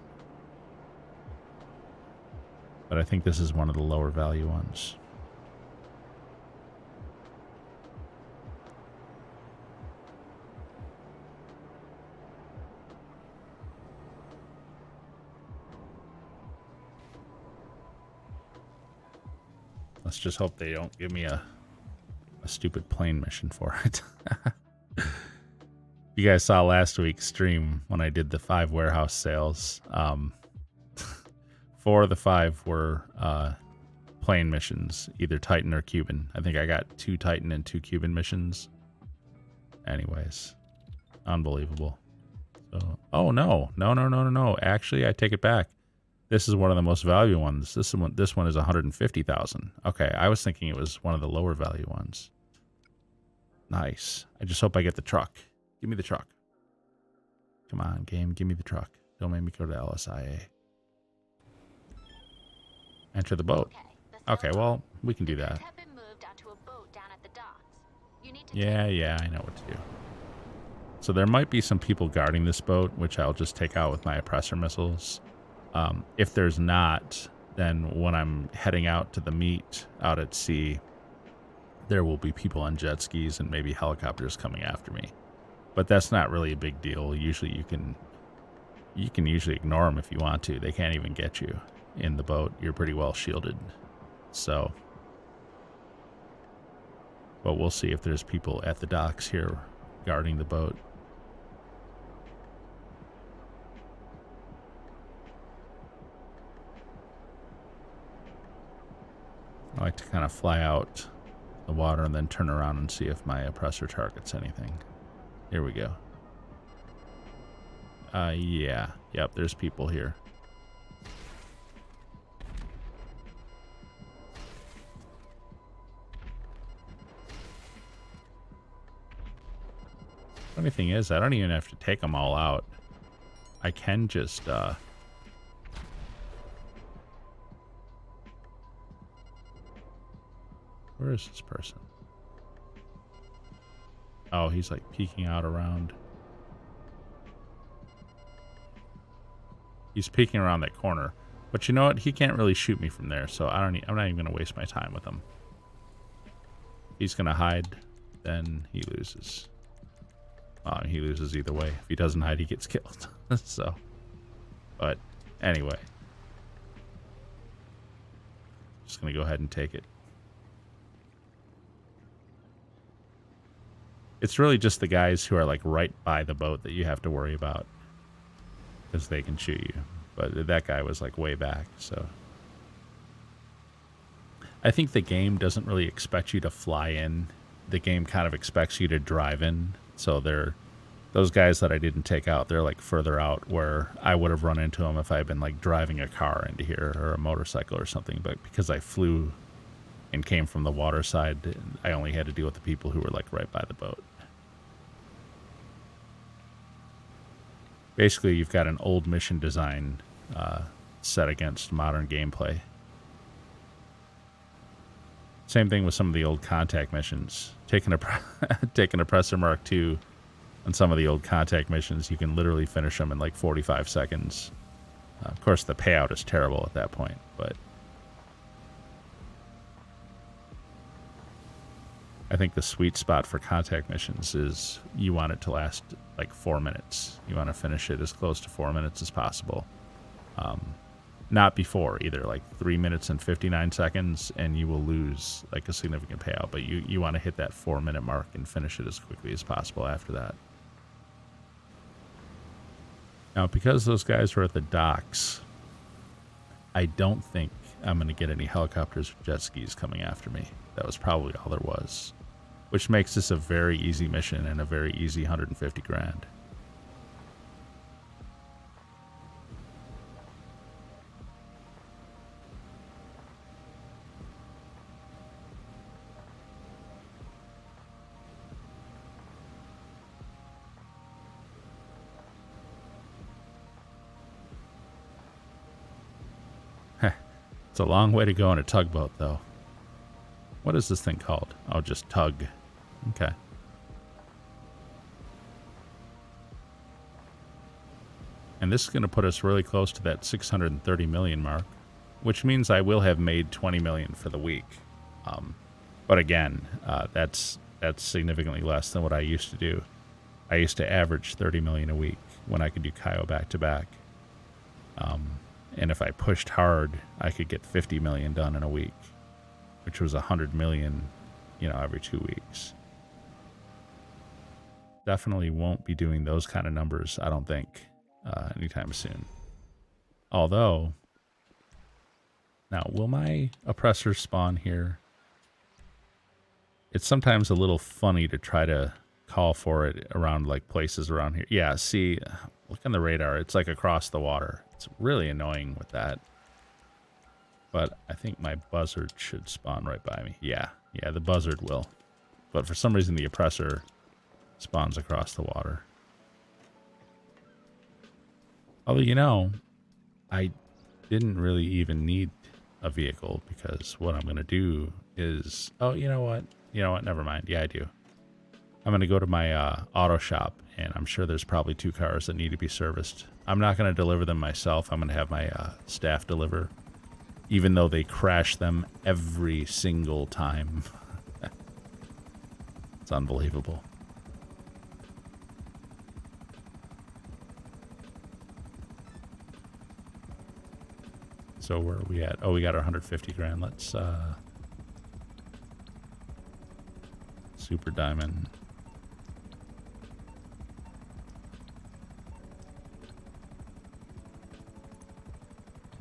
But I think this is one of the lower value ones. Let's just hope they don't give me a stupid plane mission for it. You guys saw last week's stream when I did the 5 warehouse sales. 4 of the 5 were plane missions, either Titan or Cuban. I think I got 2 Titan and 2 Cuban missions. Anyways, unbelievable. So, oh no. Actually, I take it back. This is one of the most valuable ones. This one is 150,000. Okay, I was thinking it was one of the lower value ones. Nice. I just hope I get the truck. Give me the truck. Come on, game. Give me the truck. Don't make me go to LSIA. Enter the boat. Okay, well, we can do that. Yeah, I know what to do. So there might be some people guarding this boat, which I'll just take out with my oppressor missiles. If there's not, then when I'm heading out to the meet out at sea, there will be people on jet skis and maybe helicopters coming after me. But that's not really a big deal. Usually you can usually ignore them if you want to. They can't even get you in the boat. You're pretty well shielded. So, but we'll see if there's people at the docks here guarding the boat. I like to kind of fly out the water and then turn around and see if my oppressor targets anything. Here we go. Yeah. Yep, there's people here. Funny thing is, I don't even have to take them all out. I can just, where is this person? Oh, he's like peeking out around. He's peeking around that corner. But you know what? He can't really shoot me from there, so I'm not even going to waste my time with him. If he's going to hide, then he loses. He loses either way. If he doesn't hide, he gets killed. So, but anyway. just going to go ahead and take it. It's really just the guys who are like right by the boat that you have to worry about, because they can shoot you. But that guy was like way back, so I think the game doesn't really expect you to fly in. The game kind of expects you to drive in. So those guys that I didn't take out, they're like further out where I would have run into them if I had been like driving a car into here or a motorcycle or something. But because I flew and came from the water side, I only had to deal with the people who were like right by the boat. Basically, you've got an old mission design set against modern gameplay. Same thing with some of the old Contact missions. Taking a Oppressor Mark II on some of the old Contact missions, you can literally finish them in like 45 seconds. Of course, the payout is terrible at that point, but I think the sweet spot for Contact missions is you want it to last like 4 minutes. You want to finish it as close to 4 minutes as possible. Not before either, like 3 minutes and 59 seconds, and you will lose like a significant payout. But you want to hit that 4 minute mark and finish it as quickly as possible after that. Now, because those guys were at the docks, I don't think I'm going to get any helicopters or jet skis coming after me. That was probably all there was, which makes this a very easy mission and a very easy 150 grand. It's a long way to go in a tugboat, though. What is this thing called? Oh, just tug. Okay. And this is going to put us really close to that 630 million mark, which means I will have made 20 million for the week. But again, that's significantly less than what I used to do. I used to average 30 million a week when I could do Cayo back to back. And if I pushed hard, I could get 50 million done in a week, which was 100 million, every 2 weeks. Definitely won't be doing those kind of numbers, I don't think, anytime soon. Although, now, will my oppressors spawn here? It's sometimes a little funny to try to call for it around like places around here. Yeah, see, look on the radar. It's like across the water. It's really annoying with that. But I think my buzzard should spawn right by me. Yeah, the buzzard will. But for some reason, the oppressor spawns across the water. Although, I didn't really even need a vehicle, because what I'm going to do is... Oh, you know what? Never mind. Yeah, I do. I'm going to go to my auto shop, and I'm sure there's probably 2 cars that need to be serviced. I'm not going to deliver them myself. I'm going to have my staff deliver, even though they crash them every single time. It's unbelievable. So where are we at? Oh, we got our 150 grand. Let's Super Diamond.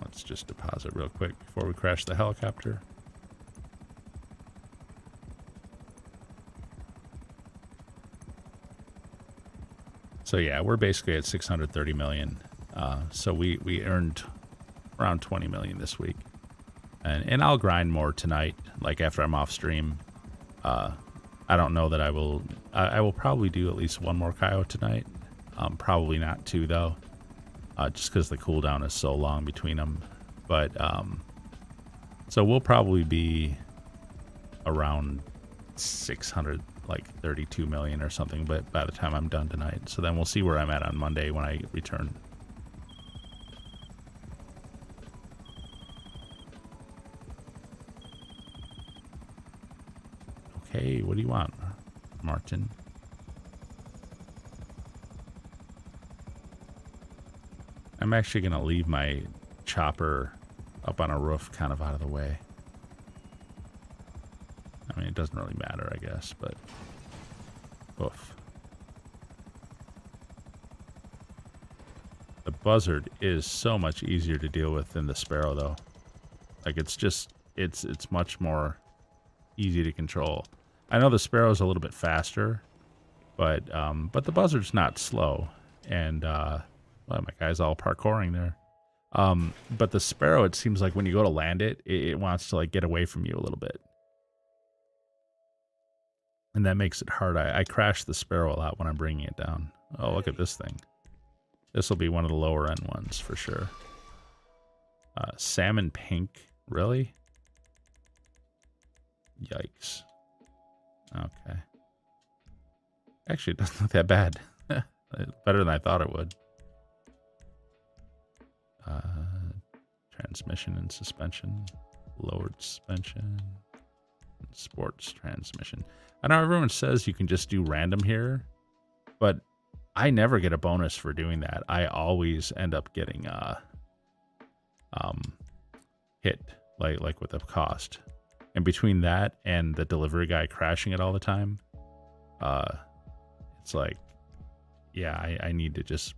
Let's just deposit real quick before we crash the helicopter. So yeah, we're basically at 630 million. So we earned around 20 million this week. And I'll grind more tonight, like after I'm off stream. I don't know that I will probably do at least one more Cayo tonight. Probably not 2 though. Just because the cooldown is so long between them. But, so we'll probably be around 632 million or something, but by the time I'm done tonight. So then we'll see where I'm at on Monday when I return. Okay, what do you want, Martin? I'm actually going to leave my chopper up on a roof kind of out of the way. I mean, it doesn't really matter, I guess, but... Oof. The buzzard is so much easier to deal with than the sparrow, though. Like, it's just... It's much more easy to control. I know the sparrow's a little bit faster, but the buzzard's not slow. And, well, my guy's all parkouring there. But the sparrow, it seems like when you go to land it, it wants to, like, get away from you a little bit. And that makes it hard. I crash the sparrow a lot when I'm bringing it down. Oh, look at this thing. This will be one of the lower end ones for sure. Salmon pink. Really? Yikes. Okay. Actually, it doesn't look that bad. Better than I thought it would. Transmission and suspension. Lowered suspension. Sports transmission. I know everyone says you can just do random here, but I never get a bonus for doing that. I always end up getting hit, like with the cost. And between that and the delivery guy crashing it all the time, it's like, yeah, I need to just,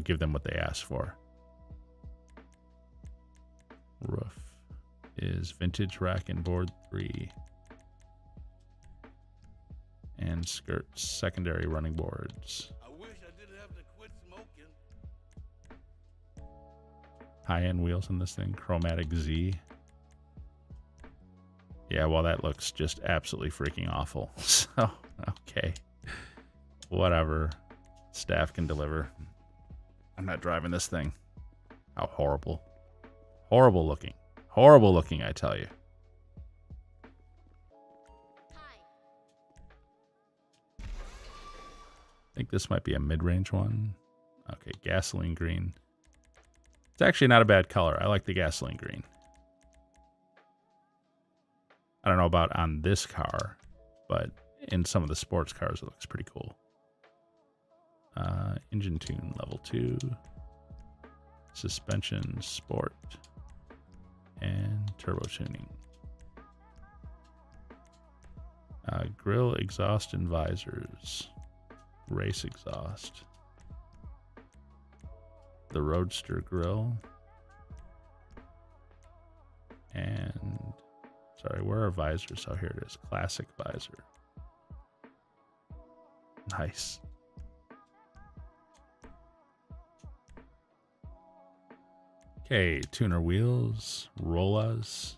give them what they ask for. Roof is vintage rack and board 3. And skirts, secondary running boards. I wish I didn't have to quit smoking. High-end wheels in this thing, chromatic Z. Yeah, well, that looks just absolutely freaking awful. So, okay. Whatever. Staff can deliver. I'm not driving this thing. How horrible. Horrible looking. Horrible looking, I tell you. I think this might be a mid-range one. Okay, gasoline green. It's actually not a bad color. I like the gasoline green. I don't know about on this car, but in some of the sports cars, it looks pretty cool. Engine tune level 2. Suspension sport. And turbo tuning. Grill, exhaust, and visors. Race exhaust. The Roadster grill. And sorry, where are visors? Oh, here it is. Classic visor. Nice. Okay, tuner wheels, Rollas.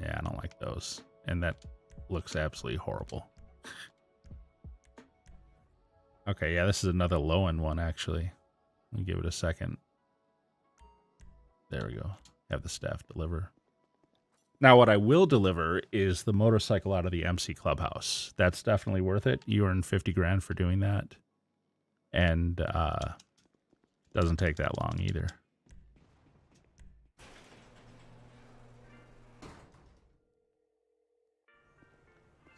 Yeah, I don't like those. And that looks absolutely horrible. Okay, yeah, this is another low-end one, actually. Let me give it a second. There we go. Have the staff deliver. Now, what I will deliver is the motorcycle out of the MC Clubhouse. That's definitely worth it. You earn 50 grand for doing that. And doesn't take that long either.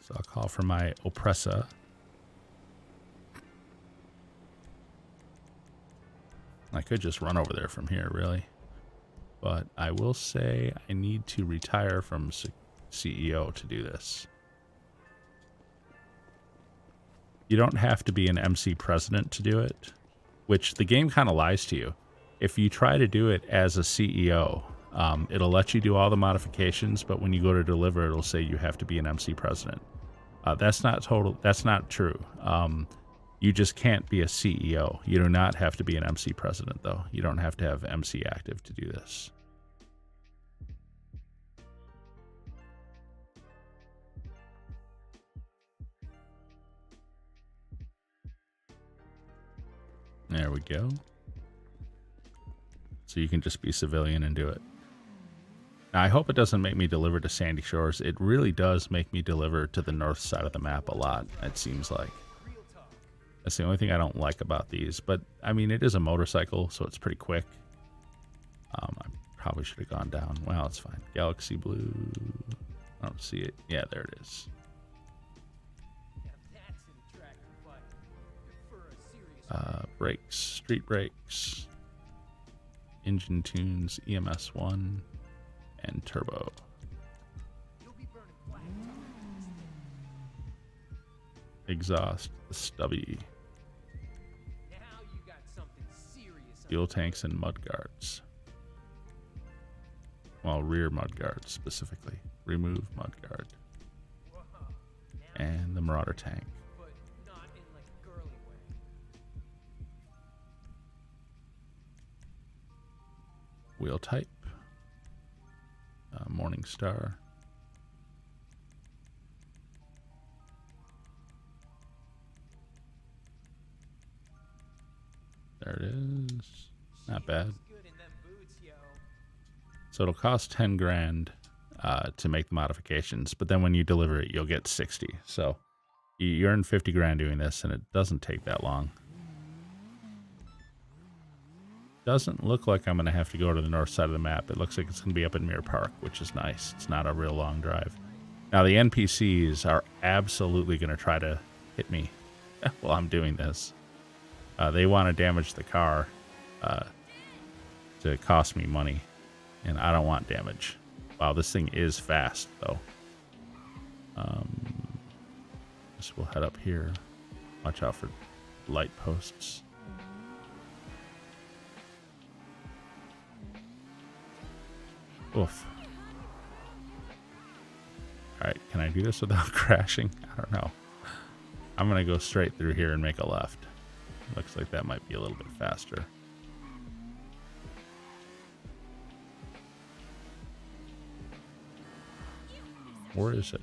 So I'll call for my Oppressa. I could just run over there from here, really. But I will say I need to retire from CEO to do this. You don't have to be an MC president to do it, which the game kind of lies to you. If you try to do it as a CEO, it'll let you do all the modifications, but when you go to deliver, it'll say you have to be an MC president. That's not true. You just can't be a CEO. You do not have to be an MC president, though. You don't have to have MC active to do this. There we go. So you can just be civilian and do it. Now, I hope it doesn't make me deliver to Sandy Shores. It really does make me deliver to the north side of the map a lot, it seems like. That's the only thing I don't like about these. But, I mean, it is a motorcycle, so it's pretty quick. I probably should have gone down. Well, it's fine. Galaxy Blue. I don't see it. Yeah, there it is. Brakes. Street brakes. Engine tunes. EMS 1. And turbo. exhaust, the stubby. Now you got something serious. Fuel tanks and mud guards. Well, rear mud guards specifically. Remove mud guard. Whoa. Now, And the marauder tank. but not in like a girly way. Wheel type. Morning Star. There it is. Not bad. Looks good in them boots, yo. So it'll cost 10 grand to make the modifications, but then when you deliver it, you'll get 60. So you earn 50 grand doing this, and it doesn't take that long. Doesn't look like I'm going to have to go to the north side of the map. It looks like it's going to be up in Mirror Park, which is nice. It's not a real long drive. Now, the NPCs are absolutely going to try to hit me while I'm doing this. They want to damage the car to cost me money, and I don't want damage. Wow, this thing is fast, though. Guess we'll head up here. Watch out for light posts. Oof. Alright, can I do this without crashing? I don't know. I'm going to go straight through here and make a left. Looks like that might be a little bit faster. Where is it?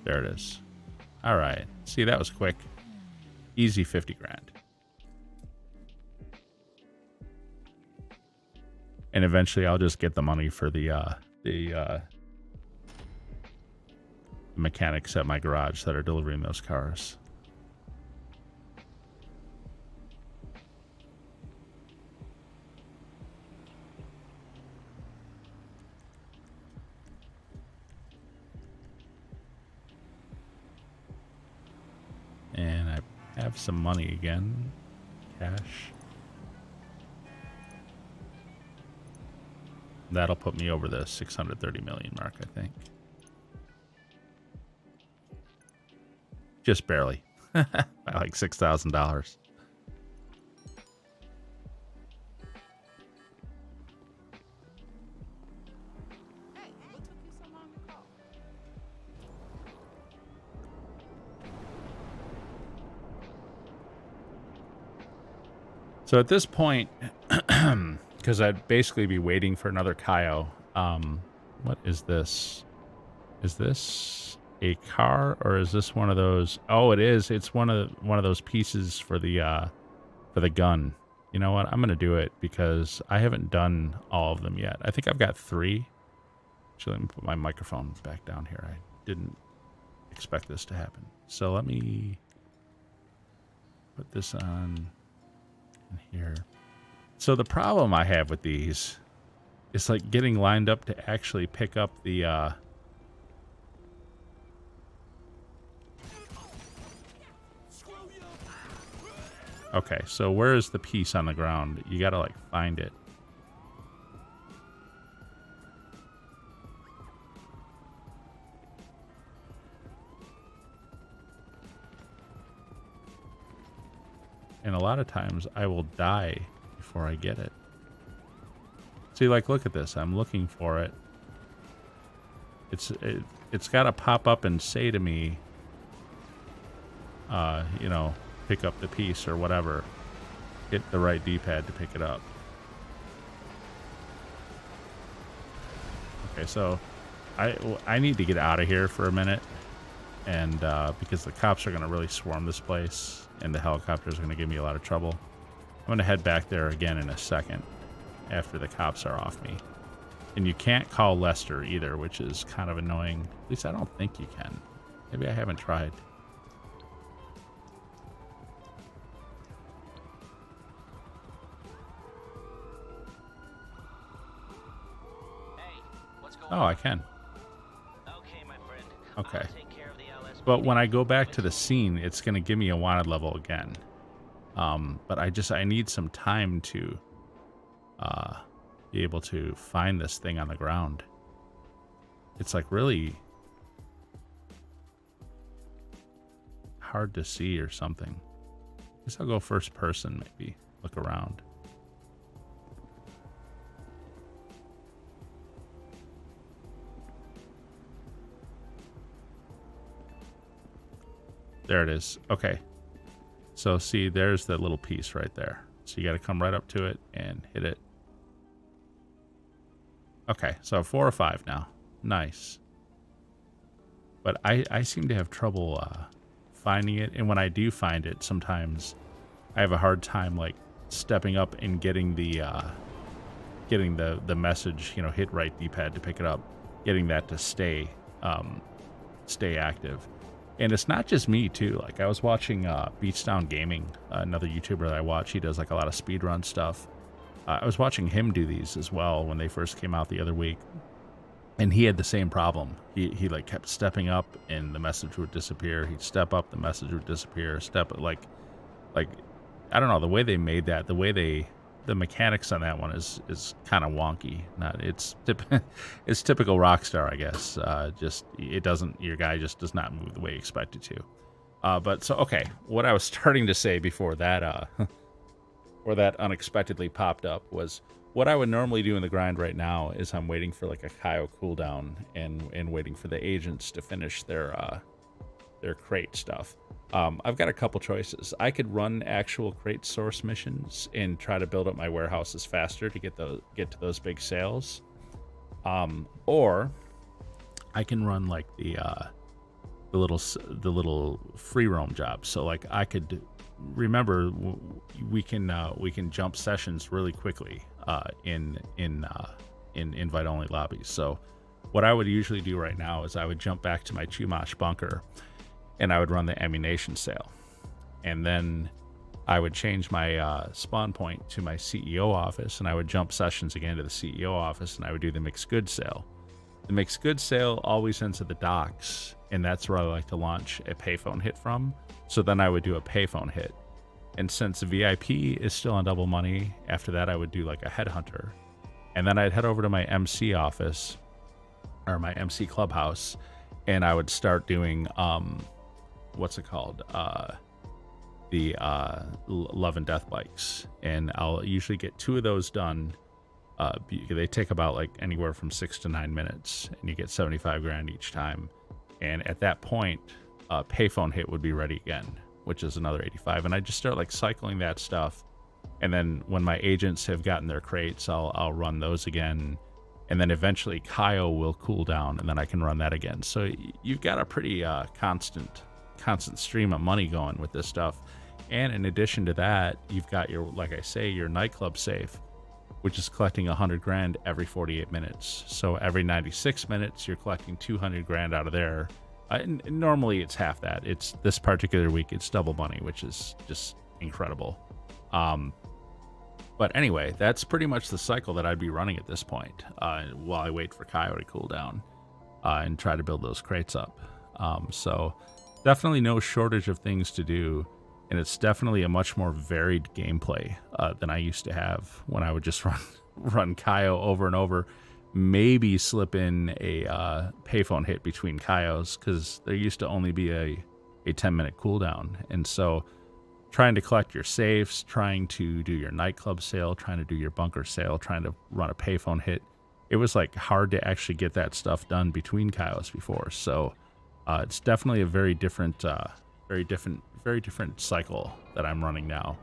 There it is. Alright. See, that was quick. Easy 50 grand. And eventually I'll just get the money for the mechanics at my garage that are delivering those cars. And I have some money again. Cash. That'll put me over the 630 million mark, I think. Just barely. By like $6,000. Hey, what took you so long to call? So at this point, because I'd basically be waiting for another Cayo. What is this? Is this a car or is this one of those? Oh, it is. It's one of those pieces for the gun. You know what? I'm gonna do it because I haven't done all of them yet. I think I've got 3. Actually, let me put my microphone back down here. I didn't expect this to happen. So let me put this on in here. So the problem I have with these is like getting lined up to actually pick up the Okay, so where is the piece on the ground? You gotta like find it. And a lot of times I will die before I get it. See, like, look at this. I'm looking for it. It's got to pop up and say to me, you know, pick up the piece or whatever. Hit the right D-pad to pick it up. Okay, so I need to get out of here for a minute, and because the cops are going to really swarm this place, and the helicopters are going to give me a lot of trouble. I'm going to head back there again in a second after the cops are off me. And you can't call Lester either, which is kind of annoying. At least I don't think you can. Maybe I haven't tried. Hey, what's going Oh, I can. Okay, my friend. Okay. I'll take care of the LSPD. But when I go back to the scene, it's going to give me a wanted level again. But I need some time to be able to find this thing on the ground. It's like really hard to see or something. I guess I'll go first person, maybe. Look around. There it is. Okay. So see, there's the little piece right there. So you got to come right up to it and hit it. Okay, so 4 or 5 now. Nice. But I seem to have trouble finding it. And when I do find it, sometimes I have a hard time like stepping up and getting the message, you know, hit right D-pad to pick it up, getting that to stay active. And it's not just me too. Like I was watching Beats Down Gaming, another YouTuber that I watch. He does like a lot of speedrun stuff. I was watching him do these as well when they first came out the other week. And he had the same problem. He like kept stepping up and the message would disappear. He'd step up, the message would disappear. Like I don't know, the way they made that, the mechanics on that one is kind of wonky. It's typical Rockstar, I guess. Your guy just does not move the way you expect it to. But so okay, what I was starting to say before that or that unexpectedly popped up was what I would normally do in the grind right now is I'm waiting for like a Cayo cooldown and waiting for the agents to finish their crate stuff. I've got a couple choices. I could run actual crate source missions and try to build up my warehouses faster to get to those big sales. Or I can run like the little free roam jobs. So like I could remember we can jump sessions really quickly in invite only lobbies. So what I would usually do right now is I would jump back to my Chumash bunker and I would run the ammunition sale, and then I would change my spawn point to my CEO office, and I would jump sessions again to the CEO office, and I would do the mixed goods sale. The mixed goods sale always ends at the docks, and that's where I like to launch a payphone hit from. So then I would do a payphone hit. And since VIP is still on double money, after that I would do like a headhunter. And then I'd head over to my MC office, or my MC clubhouse, and I would start doing, what's it called? The Love and Death bikes. And I'll usually get 2 of those done. They take about like anywhere from 6 to 9 minutes, and you get 75 grand each time. And at that point, payphone hit would be ready again, which is another 85. And I just start like cycling that stuff. And then when my agents have gotten their crates, I'll run those again. And then eventually Cayo will cool down, and then I can run that again. So you've got a pretty constant stream of money going with this stuff. And in addition to that, you've got your, like I say, your nightclub safe, which is collecting 100 grand every 48 minutes. So every 96 minutes, you're collecting 200 grand out of there. And normally it's half that. It's this particular week, it's double money, which is just incredible. But anyway, that's pretty much the cycle that I'd be running at this point, while I wait for Cayo to cool down and try to build those crates up. So definitely no shortage of things to do. And it's definitely a much more varied gameplay than I used to have when I would just run Cayo over and over. Maybe slip in a payphone hit between Cayos, because there used to only be a 10-minute cooldown. And so trying to collect your safes, trying to do your nightclub sale, trying to do your bunker sale, trying to run a payphone hit, it was like hard to actually get that stuff done between Cayos before. So it's definitely a very different cycle that I'm running now.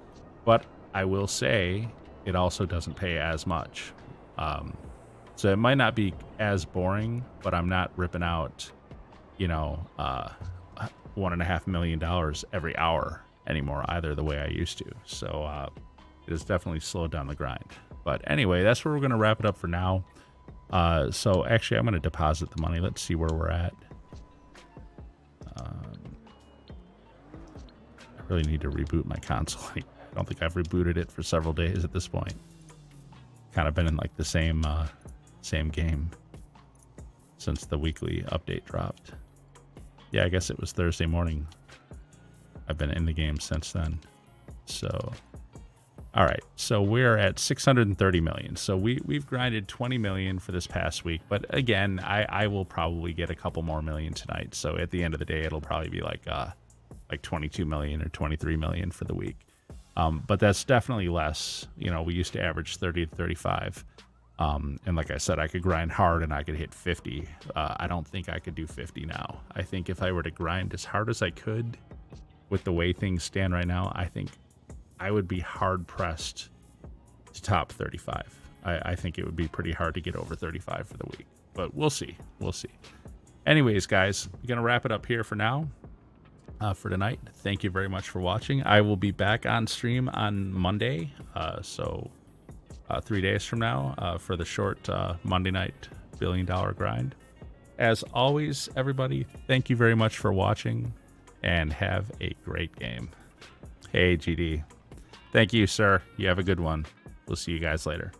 But I will say it also doesn't pay as much. So it might not be as boring, but I'm not ripping out, $1.5 million every hour anymore either, the way I used to. So it has definitely slowed down the grind. But anyway, that's where we're going to wrap it up for now. So actually, I'm going to deposit the money. Let's see where we're at. I really need to reboot my console. I don't think I've rebooted it for several days at this point. Kind of been in like the same game since the weekly update dropped. Yeah, I guess it was Thursday morning. I've been in the game since then. So, all right. So we're at 630 million. So we've grinded 20 million for this past week. But again, I will probably get a couple more million tonight. So at the end of the day, it'll probably be like like 22 million or 23 million for the week. But that's definitely less. You know, we used to average 30 to 35. And like I said, I could grind hard and I could hit 50. I don't think I could do 50 now. I think if I were to grind as hard as I could with the way things stand right now, I think I would be hard pressed to top 35. I think it would be pretty hard to get over 35 for the week, but we'll see. We'll see. Anyways, guys, we're going to wrap it up here for now. For tonight, thank you very much for watching. I will be back on stream on Monday, so 3 days from now, for the short Monday night $1 billion grind. As always, everybody, thank you very much for watching, and have a great game. Hey, GD. Thank you, sir. You have a good one. We'll see you guys later.